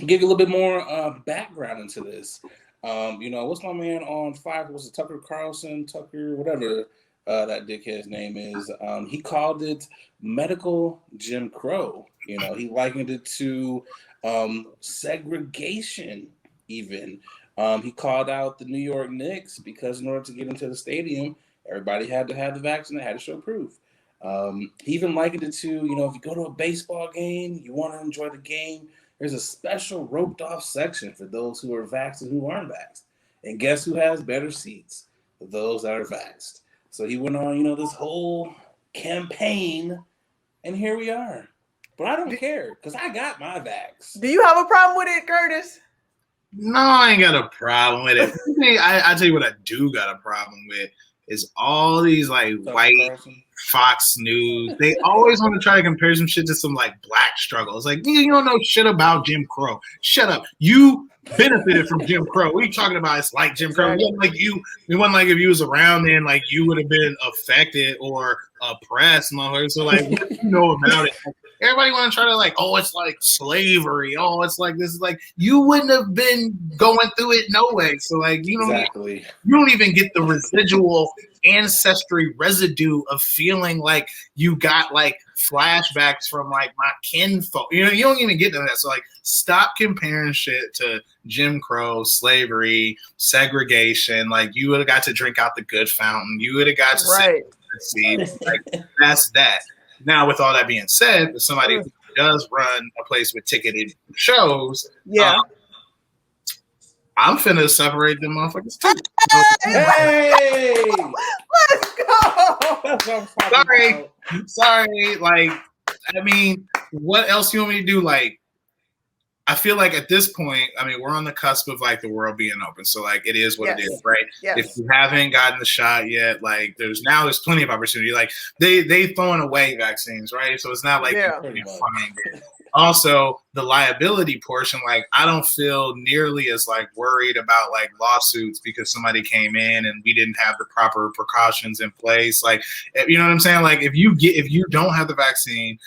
Give you a little bit more background into this. You know, what's my man on Flagg? Was it Tucker Carlson? Tucker, whatever that dickhead's name is. He called it medical Jim Crow. You know, he likened it to segregation even. He called out the New York Knicks because in order to get into the stadium, everybody had to have the vaccine. They had to show proof. He even likened it to, if you go to a baseball game, you want to enjoy the game, there's a special roped off section for those who are vaxxed and who aren't vaxxed. And guess who has better seats? Those that are vaxxed. So he went on, this whole campaign, and here we are. But I don't care because I got my vax. Do you have a problem with it, Curtis? No, I ain't got a problem with it. I tell you what I do got a problem with is all these like white Fox News. They always want to try to compare some shit to some like black struggle. It's like, you don't know shit about Jim Crow. Shut up. You benefited from Jim Crow. What are you talking about? It's like Jim Crow. It wasn't like if you was around then, like you would have been affected or oppressed, motherfucker. So like, what do you know about it? Everybody want to try to like, oh, it's like slavery. Oh, it's like this is like you wouldn't have been going through it no way. So like you don't even get the residual ancestry residue of feeling like you got like flashbacks from like my kinfolk. You don't even get to that. So like stop comparing shit to Jim Crow, slavery, segregation. Like you would have got to drink out the good fountain. You would have got to see like that's that. Now, with all that being said, if somebody who does run a place with ticketed shows, I'm finna separate them motherfuckers too. Hey! Let's go! Sorry. Like, I mean, what else you want me to do? Like, I feel like at this point, I mean, we're on the cusp of like the world being open. So like it is what it is, right? Yes. If you haven't gotten the shot yet, like there's plenty of opportunity. Like they throwing away vaccines, right? So it's not like also the liability portion, like I don't feel nearly as like worried about like lawsuits because somebody came in and we didn't have the proper precautions in place. Like, you know what I'm saying? Like if you don't have the vaccine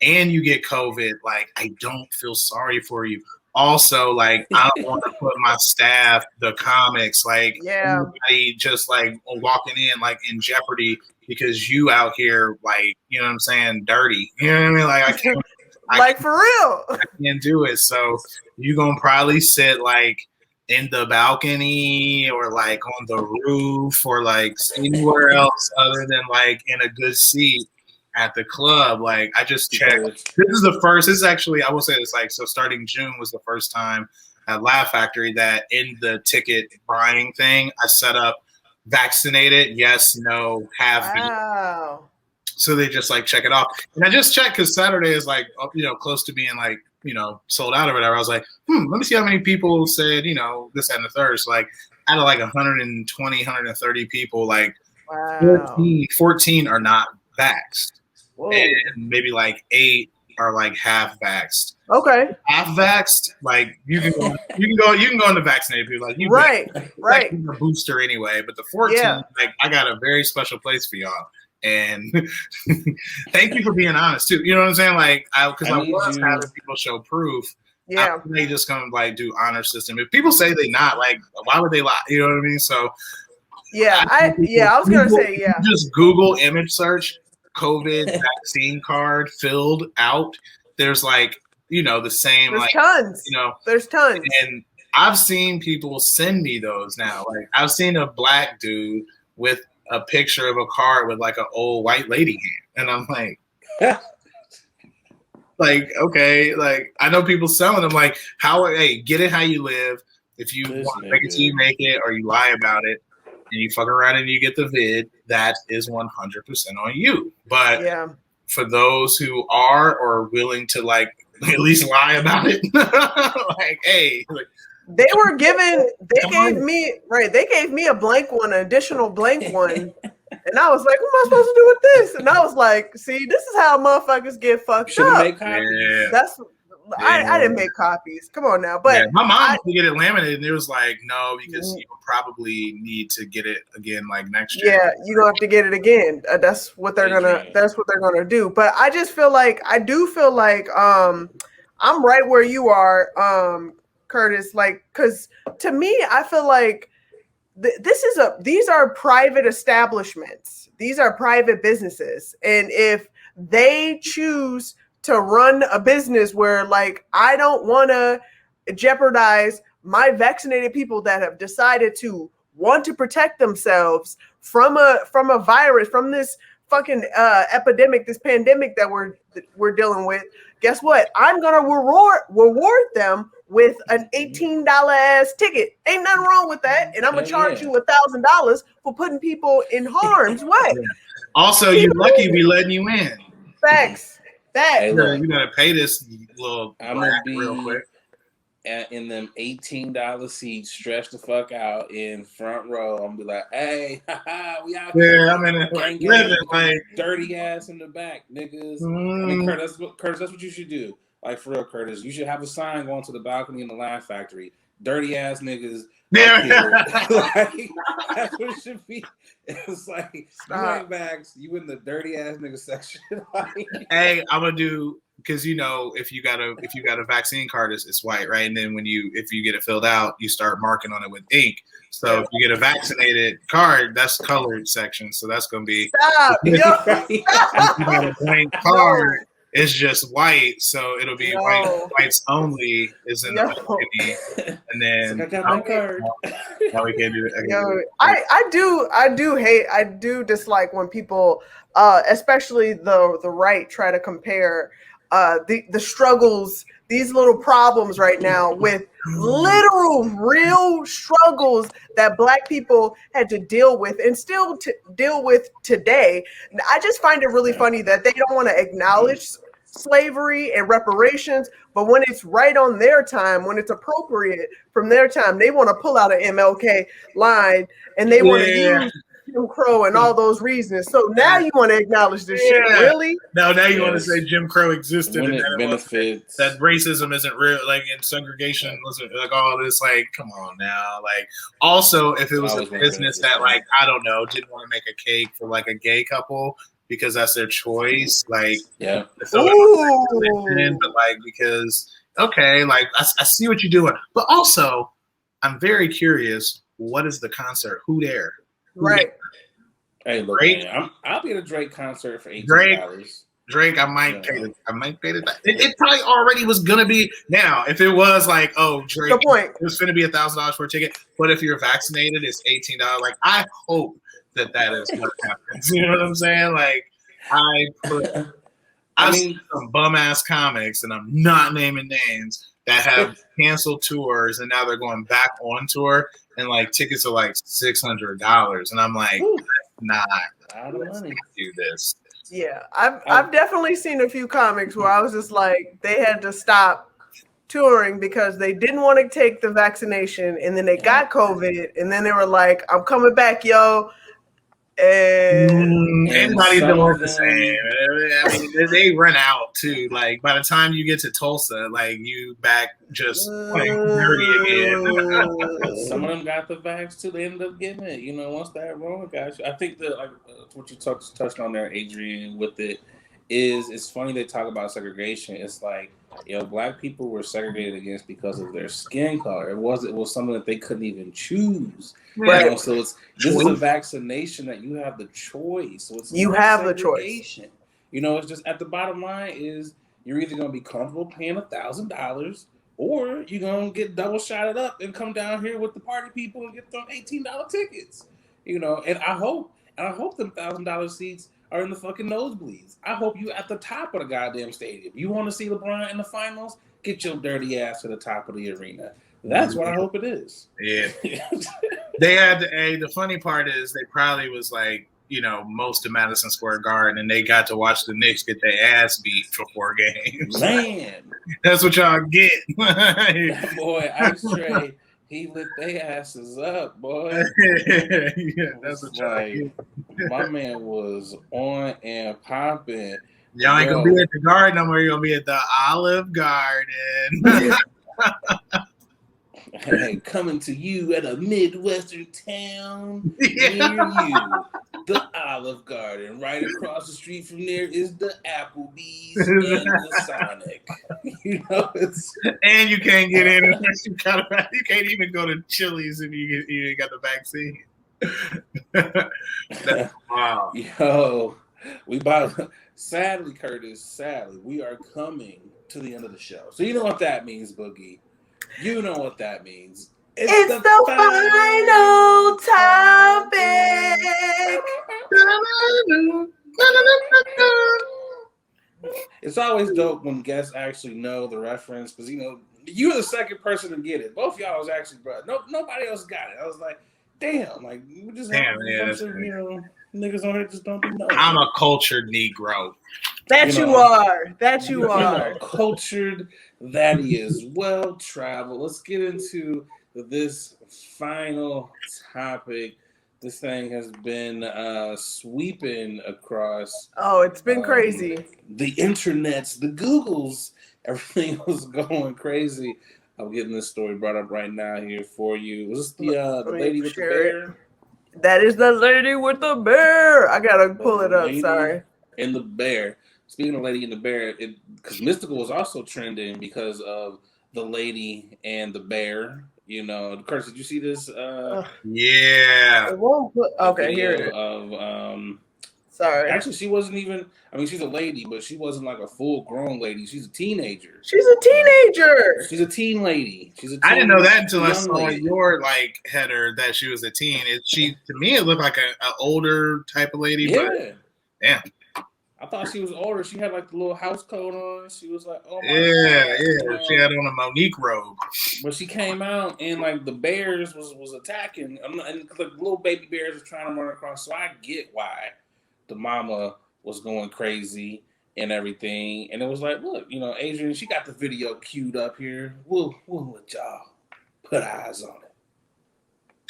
and you get COVID, like I don't feel sorry for you. Also, like I don't want to put my staff, the comics, like everybody just like walking in like in jeopardy because you out here like, you know what I'm saying, dirty. You know what I mean? Like I can't for real. I can't do it. So you gonna probably sit like in the balcony or like on the roof or like anywhere else other than like in a good seat at the club. Like I just checked. This is actually, I will say this, like, so starting June was the first time at Laugh Factory that in the ticket buying thing, I set up vaccinated, yes, no, have been. So they just like check it off. And I just checked because Saturday is like, close to being like, sold out or whatever. I was like, let me see how many people said, this, that, and the third. So like out of like 120, 130 people, like 14 are not vaxxed. Whoa. And maybe like 8 are like half vaxxed. Okay. Half vaxxed, like you can go into vaccinated people. Like you right. A booster anyway. But the 14, like I got a very special place for y'all. And thank you for being honest too. You know what I'm saying? Like because I was having people show proof. Yeah. They just gonna like do honor system. If people say they not, like, why would they lie? You know what I mean? So I was gonna say just Google image search COVID vaccine card filled out. There's like, the same, there's like tons. There's tons. And I've seen people send me those now. Like I've seen a black dude with a picture of a card with like an old white lady hand. And I'm like, like, okay, like I know people selling them like get it how you live. If you want to make it, you make it, or you lie about it and you fuck around and you get the vid, that is 100% on you. But for those who are or willing to like at least lie about it, like, hey, like, they gave me a blank one, an additional blank one. And I was like, what am I supposed to do with this? And I was like, see, this is how motherfuckers get fucked up. Make copies. I didn't make copies. Come on now. But my mom had to get it laminated, and it was like, no, because you probably need to get it again like next year. Yeah, you don't have to get it again. That's what they're gonna do. But I just feel like I'm right where you are, Curtis. Like, because to me, I feel like these are private establishments. These are private businesses, and if they choose to run a business where, like, I don't want to jeopardize my vaccinated people that have decided to want to protect themselves from a virus, from this fucking epidemic, this pandemic that we're dealing with, guess what? I'm gonna reward them with an $18 ass ticket. Ain't nothing wrong with that, and I'm gonna charge you $1,000 for putting people in harm's way. Also, you're lucky we letting you in. Facts. Hey, look, you gotta pay this little I'm gonna be real quick. in them $18 seats, stretched the fuck out in front row. I'm gonna be like, hey, we out here. Yeah, I'm in it. Like, living, like dirty ass in the back, niggas. I mean, Curtis, that's what you should do. Like, for real, Curtis, you should have a sign going to the balcony in the Laugh Factory. Dirty ass niggas. Yeah. Like, that's what it should be. It's like, you ain't backs, you in the dirty ass nigga section. Like, hey, I'm gonna do, because if you got a vaccine card, it's white, right? And then if you get it filled out, you start marking on it with ink. So if you get a vaccinated card, that's colored section. So that's gonna be stop. If you got a blank card, it's just white. So it'll be whites only is in the balcony. And then I got my card. No, we can't do it. I do dislike when people, especially the right, try to compare the struggles, these little problems right now with literal real struggles that Black people had to deal with and still deal with today. And I just find it really funny that they don't want to acknowledge slavery and reparations, but when it's right on their time, when it's appropriate from their time, they want to pull out an MLK line and they want to use Jim Crow and all those reasons. So now you want to acknowledge this shit, really? No, now you want to say Jim Crow existed when and it benefits. that racism isn't real, like, and segregation wasn't, like, all this, like, come on now. Like, also, if it was a business that, like, I don't know, didn't want to make a cake for, like, a gay couple because that's their choice, like, but like, because, okay, like, I see what you're doing, but also, I'm very curious, what is the concert? Who there? Right. Hey, look, Drake, man, I'll be at a Drake concert for $18. Drake, I might pay it. It probably already was gonna be. Now, if it was like, oh, Drake, it was gonna be $1,000 for a ticket. But if you're vaccinated, it's $18. Like, I hope that is what happens. You know what I'm saying? Like, I've seen some bum ass comics, and I'm not naming names, that have canceled tours, and now they're going back on tour, and like tickets are like $600, and I'm like, nah, let's not do this. Yeah, I've definitely seen a few comics where I was just like, they had to stop touring because they didn't want to take the vaccination, and then they got COVID, and then they were like, I'm coming back, yo. And everybody's doing the same. I mean, they run out too. Like, by the time you get to Tulsa, like, you back just like dirty again. Some of them got the vax too. They ended up getting it. You know, once that wrong, guys. I think that, like, what you touched on there, Adrian, with it is, it's funny they talk about segregation. It's like, Black people were segregated against because of their skin color. It was something that they couldn't even choose. Right. So this is a vaccination that you have the choice. So it's you have the choice. It's just, at the bottom line is, you're either going to be comfortable paying $1,000, or you're going to get double shotted up and come down here with the party people and get them $18 tickets. And I hope them $1,000 seats are in the fucking nosebleeds. I hope you at the top of the goddamn stadium. You want to see LeBron in the finals? Get your dirty ass to the top of the arena. That's what I hope it is. Yeah. They had the funny part is, they probably was like, most of Madison Square Garden, and they got to watch the Knicks get their ass beat for 4 games. Man. That's what y'all get. That boy, Ice Tray, he lit their asses up, boy. Yeah, that's what y'all get. My man was on and popping. Y'all ain't gonna be at the Garden no more. You're gonna be at the Olive Garden. Hey, coming to you at a Midwestern town near you, the Olive Garden. Right across the street from there is the Applebee's and the Sonic. And you can't get in unless you can't even go to Chili's if you got the vaccine. Wow. Yo, sadly, Curtis, we are coming to the end of the show. So you know what that means, Boogie. You know what that means. It's the final topic. It's always dope when guests actually know the reference because you're the second person to get it. Both y'all was actually bro. Nobody else got it. I was like, damn, like we just have a bunch of niggas on here just don't know. I'm a cultured Negro. That you are. That you are. Cultured. That he is well traveled. Let's get into this final topic. This thing has been sweeping across. Oh, it's been crazy. The internets, the Googles, everything was going crazy. I'm getting this story brought up right now here for you. Was this the lady with the bear? That is the lady with the bear. I gotta pull it up. Sorry. And the bear. Speaking of Lady and the Bear, because Mystical was also trending because of the lady and the bear. Curtis, did you see this? Yeah. It won't put, okay, here it is. Sorry. Actually, she wasn't even. I mean, she's a lady, but she wasn't like a full-grown lady. She's a teenager. She's a teenager. She's a teen lady. I didn't know that until I saw your header that she was a teen. To me, it looked like an older type of lady. Yeah. But, damn. I thought she was older. She had like the little house coat on. She was like, oh my God. She had on a Monique robe. But she came out and like the bears was attacking. And the little baby bears were trying to run across. So I get why the mama was going crazy and everything. And it was like, look, Adrian, she got the video queued up here. We'll let y'all put eyes on it.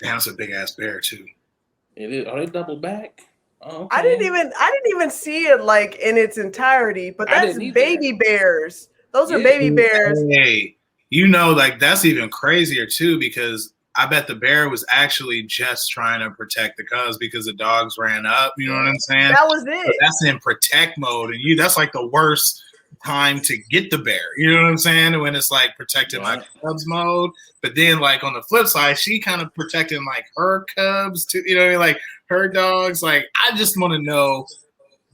Damn, it's a big ass bear too. It is. Are they double back? Oh, okay. I didn't even see it like in its entirety, but that's baby bears. Those are baby bears. Hey, that's even crazier too, because I bet the bear was actually just trying to protect the cubs because the dogs ran up. You know what I'm saying? That was it. But that's in protect mode, and that's like the worst time to get the bear. You know what I'm saying? When it's like protecting like cubs mode, but then like on the flip side, she kind of protecting like her cubs too. You know what I mean? Like her dogs. Like I just want to know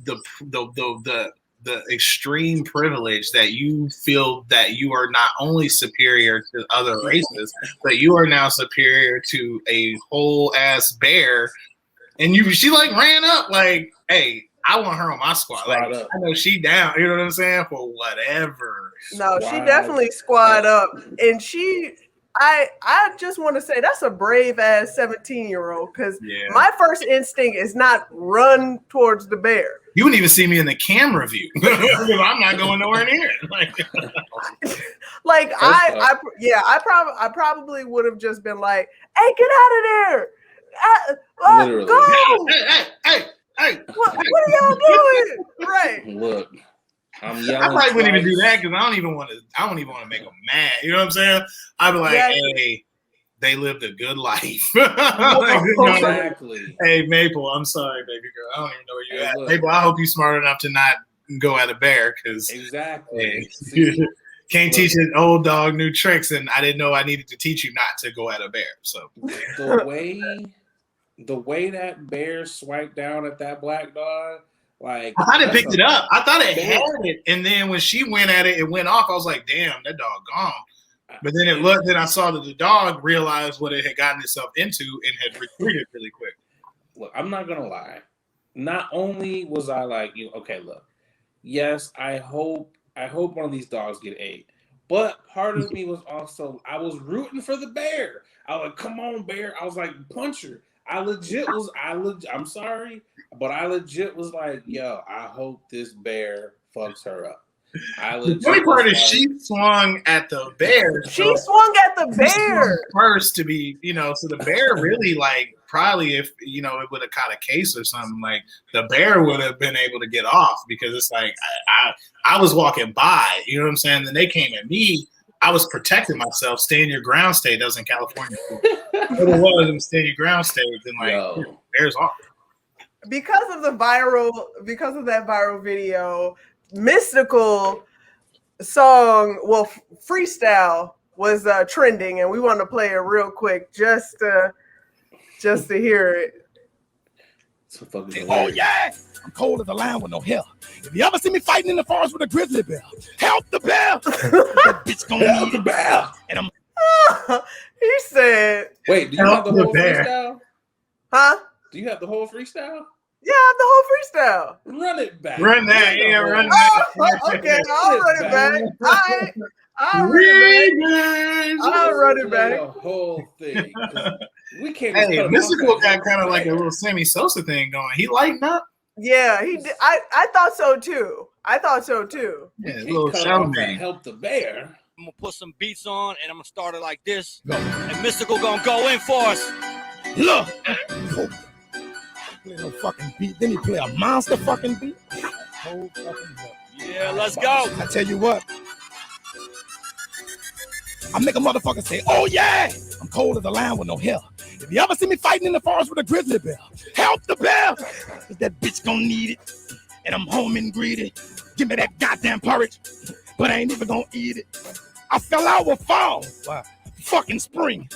the extreme privilege that you feel that you are not only superior to other races, but you are now superior to a whole ass bear. And she like ran up like, hey, I want her on my squad. Like I know she down, you know what I'm saying? For whatever. No, she definitely squad up. And I just want to say that's a brave ass 17-year-old because my first instinct is not run towards the bear. You wouldn't even see me in the camera view. I'm not going nowhere near it. I probably would have just been like, "Hey, get out of there! Go! Hey! What are y'all doing?" Right? Look. I probably wouldn't even do that because I don't even want to make them mad. You know what I'm saying? I'd be like, hey, they lived a good life. Exactly. Hey, Maple, I'm sorry, baby girl. I don't even know where you're at. Maple, I hope you're smart enough to not go at a bear because can't teach an old dog new tricks, and I didn't know I needed to teach you not to go at a bear. So the way that bear swiped down at that black dog. Like I thought it picked it up. I thought it had it, and then when she went at it, it went off. I was like, "Damn, that dog gone." But then it looked. Then I saw that the dog realized what it had gotten itself into and had retreated really quick. Look, I'm not gonna lie. Not only was I like, okay, look, yes, I hope one of these dogs get ate, but part of me was also I was rooting for the bear. I was like, "Come on, bear!" I was like, "Punch her." I'm sorry, but I legit was like, yo, I hope this bear fucks her up. The funny part is she swung at the bear. She swung at the bear first to be, so the bear really like probably if, it would have caught a case or something, like the bear would have been able to get off because it's like I was walking by, you know what I'm saying? Then they came at me. I was protecting myself. Stand your ground state. That was in California. It was stand your ground state. And bears off. Because of that viral video, Mystical song, freestyle was trending, and we want to play it real quick just to hear it. Oh yeah, I'm cold as a lion with no hair. If you ever see me fighting in the forest with a grizzly bear, help the bear. That bitch gonna help the bear. And I'm. He said, "Wait, do you have the whole freestyle? Huh? Do you have the whole freestyle?" Yeah, the whole freestyle. Run it back. Run that, yeah, run Oh, that. okay, I'll run it back. I'll run it back. I'll run it Play back. the whole thing. We can't just Hey, cut him Mystical off that got kind of like a little Sammy Sosa thing going. He lightened up. Yeah, he did. I thought so too. Yeah, a little cut show off that me. Help the Bear. I'm gonna put some beats on and I'm gonna start it like this. Go. And Mystical gonna go in for us. Look. Play no fucking beat. Then he play a monster fucking beat. Whole fucking beat. Yeah, let's go. I tell you what. I make a motherfucker say, oh yeah, I'm cold as a lion with no hair. If you ever see me fighting in the forest with a grizzly bear, help the bear, cause that bitch gonna need it. And I'm home and greedy. Give me that goddamn porridge, but I ain't even gonna eat it. I fell out with fall. Wow. Fucking spring.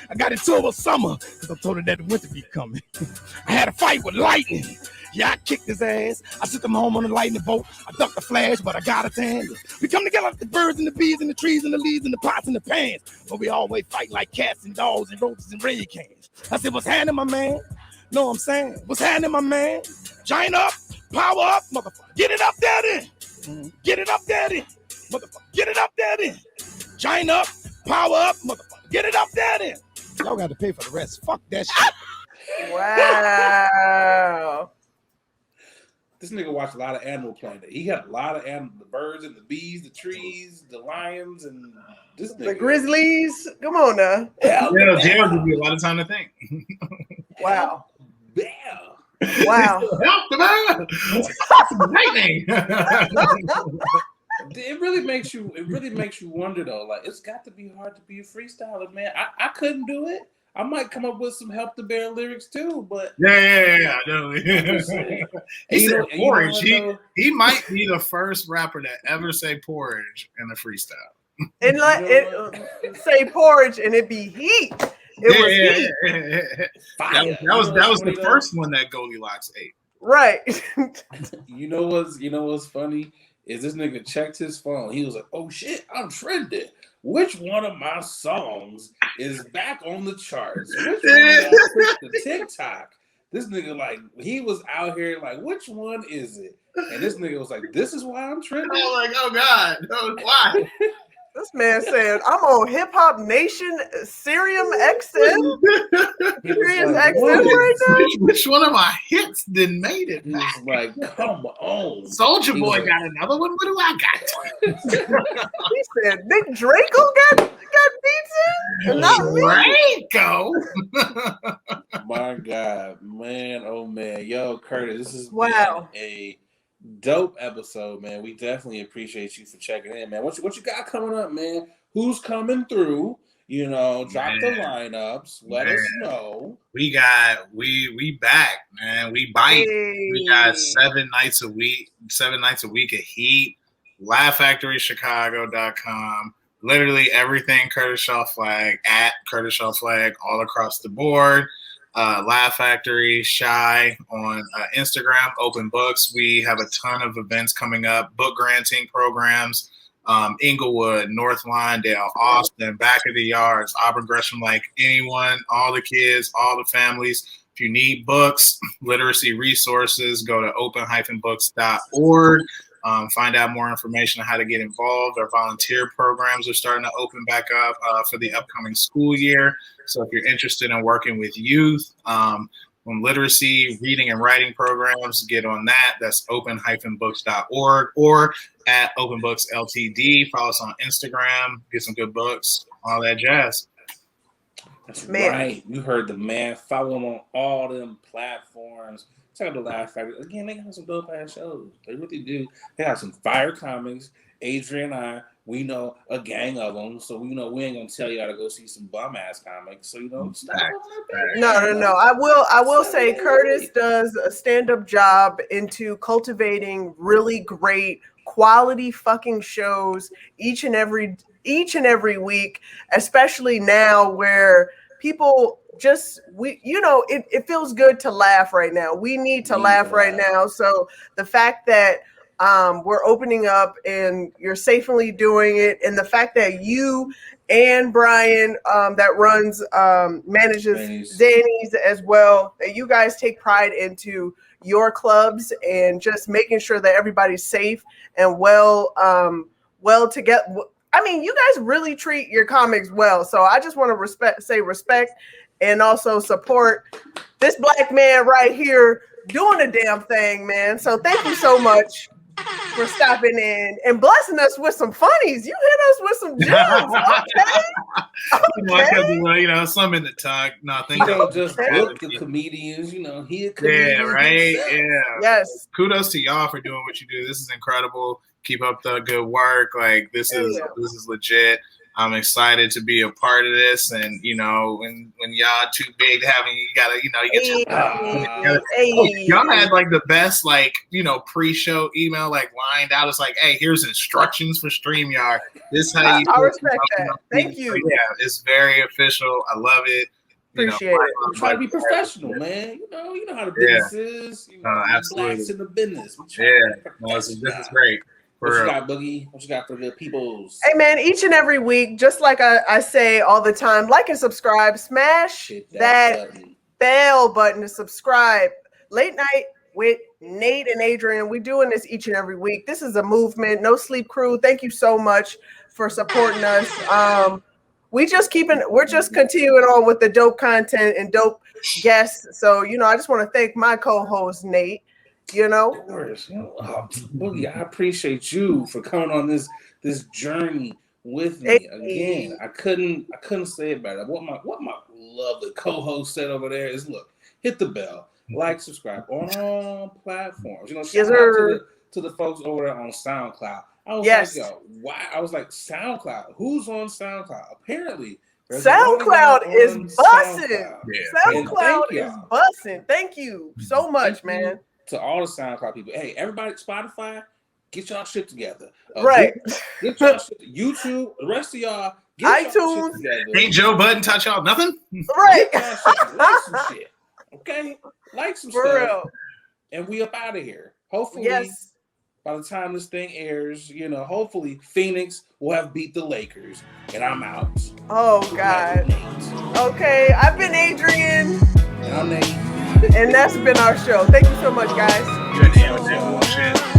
I got into it with summer, cause I told her that the winter be coming. I had a fight with lightning. Yeah, I kicked his ass. I took him home on the lightning bolt. I ducked the flash, but I got it to handle. We come together like the birds and the bees and the trees and the leaves and the pots and the pans. But we always fight like cats and dogs and roaches and red cans. I said, what's happening, my man? Know what I'm saying? What's happening, my man? Giant up, power up, motherfucker. Get it up there then. Get it up there then. Motherfucker, get it up there then. Giant up, power up, motherfucker. Get it up there then. Y'all got to pay for the rest. Fuck that shit. Wow. This nigga watched a lot of Animal Planet. He had a lot of the birds and the bees, the trees, the lions, and this nigga. The Grizzlies. Come on now. Yeah, jail gives you a lot of time to think. Wow. Yeah. Wow. Help the man. Lightning. It really makes you wonder though. Like, it's got to be hard to be a freestyler, man. I couldn't do it. I might come up with some Help the Bear lyrics too, but yeah, no. He said porridge. He might be the first rapper to ever say porridge in a freestyle. And say porridge and it be heat. It was heat. That was the first one that Goldilocks ate. Right. You know what's funny is this nigga checked his phone. He was like, "Oh shit, I'm trending. Which one of my songs is back on the charts? Which one the TikTok?" This nigga, like, he was out here like, which one is it? And this nigga was like, this is why I'm trending. I was like, oh God, no, why? This man said, I'm on Hip Hop Nation Serium XM. Serious XM right now? Which one of my hits then made it? He was like, come on. Soldier Boy got another one. What do I got? He said, Nick Draco got beats in? Not me. Draco. My God, man, oh man. Yo, Curtis, this has been a dope episode, man. We definitely appreciate you for checking in, man. What you got coming up, man? Who's coming through? You know, drop the lineups. Let us know. We back, man. We bite. Hey. We got 7 nights a week of heat. LaughFactoryChicago.com. Literally everything Curtis Shaw Flagg at Curtis Shaw Flagg all across the board. Laugh Factory, Shy on Instagram, Open Books. We have a ton of events coming up, book granting programs, Inglewood, North Lawndale, Austin, Back of the Yards, Auburn Gresham, like anyone, all the kids, all the families. If you need books, literacy resources, go to open-books.org. Find out more information on how to get involved. Our volunteer programs are starting to open back up for the upcoming school year. So if you're interested in working with youth on literacy, reading, and writing programs, get on that. That's open-books.org or at Open Books Ltd. Follow us on Instagram. Get some good books, all that jazz. That's right. You heard the man. Follow them on all them platforms. Check out the Laugh Factory. Again, they got some dope ass shows. They really do. They got some fire comics. Adrian and I, we know a gang of them, so we know we ain't gonna tell y'all to go see some bum ass comics. So stop. No. I will say Curtis does a stand-up job into cultivating really great quality fucking shows each and every week, especially now where people it feels good to laugh right now. We need to laugh right now. So the fact that we're opening up and you're safely doing it, and the fact that you and Brian that manages Zanny's as well, that you guys take pride into your clubs and just making sure that everybody's safe and well together. I mean, you guys really treat your comics well. So I just want to say respect and also support this black man right here doing the damn thing, man. So thank you so much for stopping in and blessing us with some funnies. You hit us with some gems. Okay. Some in the tuck. Nothing. You don't just book the comedians. He a comedian. Yeah, right. himself. Yeah. Yes. Kudos to y'all for doing what you do. This is incredible. Keep up the good work. Like this is legit. I'm excited to be a part of this, and when y'all too big to have, you gotta, you get y'all had like the best pre-show email lined out. It's like, hey, here's instructions for StreamYard. This is how you. I respect that. Thank you. Yeah, it's very official. I love it. Appreciate it. Try to be professional, man. You know how the business is. Absolutely. Blacks in the business. This is great. What you got, Boogie? What you got for the peoples? Hey, man, each and every week, just like I say all the time, like and subscribe. Smash that bell button to subscribe. Late Night with Nate and Adrian. We're doing this each and every week. This is a movement. No Sleep Crew, thank you so much for supporting us. We're just continuing on with the dope content and dope guests. So, I just want to thank my co-host, Nate. Of course, Boogie, I appreciate you for coming on this journey with me again. I couldn't say it better. What my lovely co-host said over there is, look, hit the bell, like, subscribe on all platforms. Shout out to the folks over there on SoundCloud. I was like, yo, why? I was like, SoundCloud. Who's on SoundCloud? Apparently, SoundCloud is busting. Yeah. SoundCloud is busting. Thank you so much, man. To all the SoundCloud people, hey, everybody, Spotify, get y'all shit together. Right. Get y'all shit. YouTube, the rest of y'all, get iTunes. Y'all shit together. Ain't Joe Budden taught y'all nothing? Right. Like some shit. Okay? Like some For stuff. real. And we up out of here. Hopefully, by the time this thing airs, hopefully Phoenix will have beat the Lakers. And I'm out. Oh, God. Okay, I've been Adrian. And I'm Nate. And that's been our show. Thank you so much, guys. Good deal.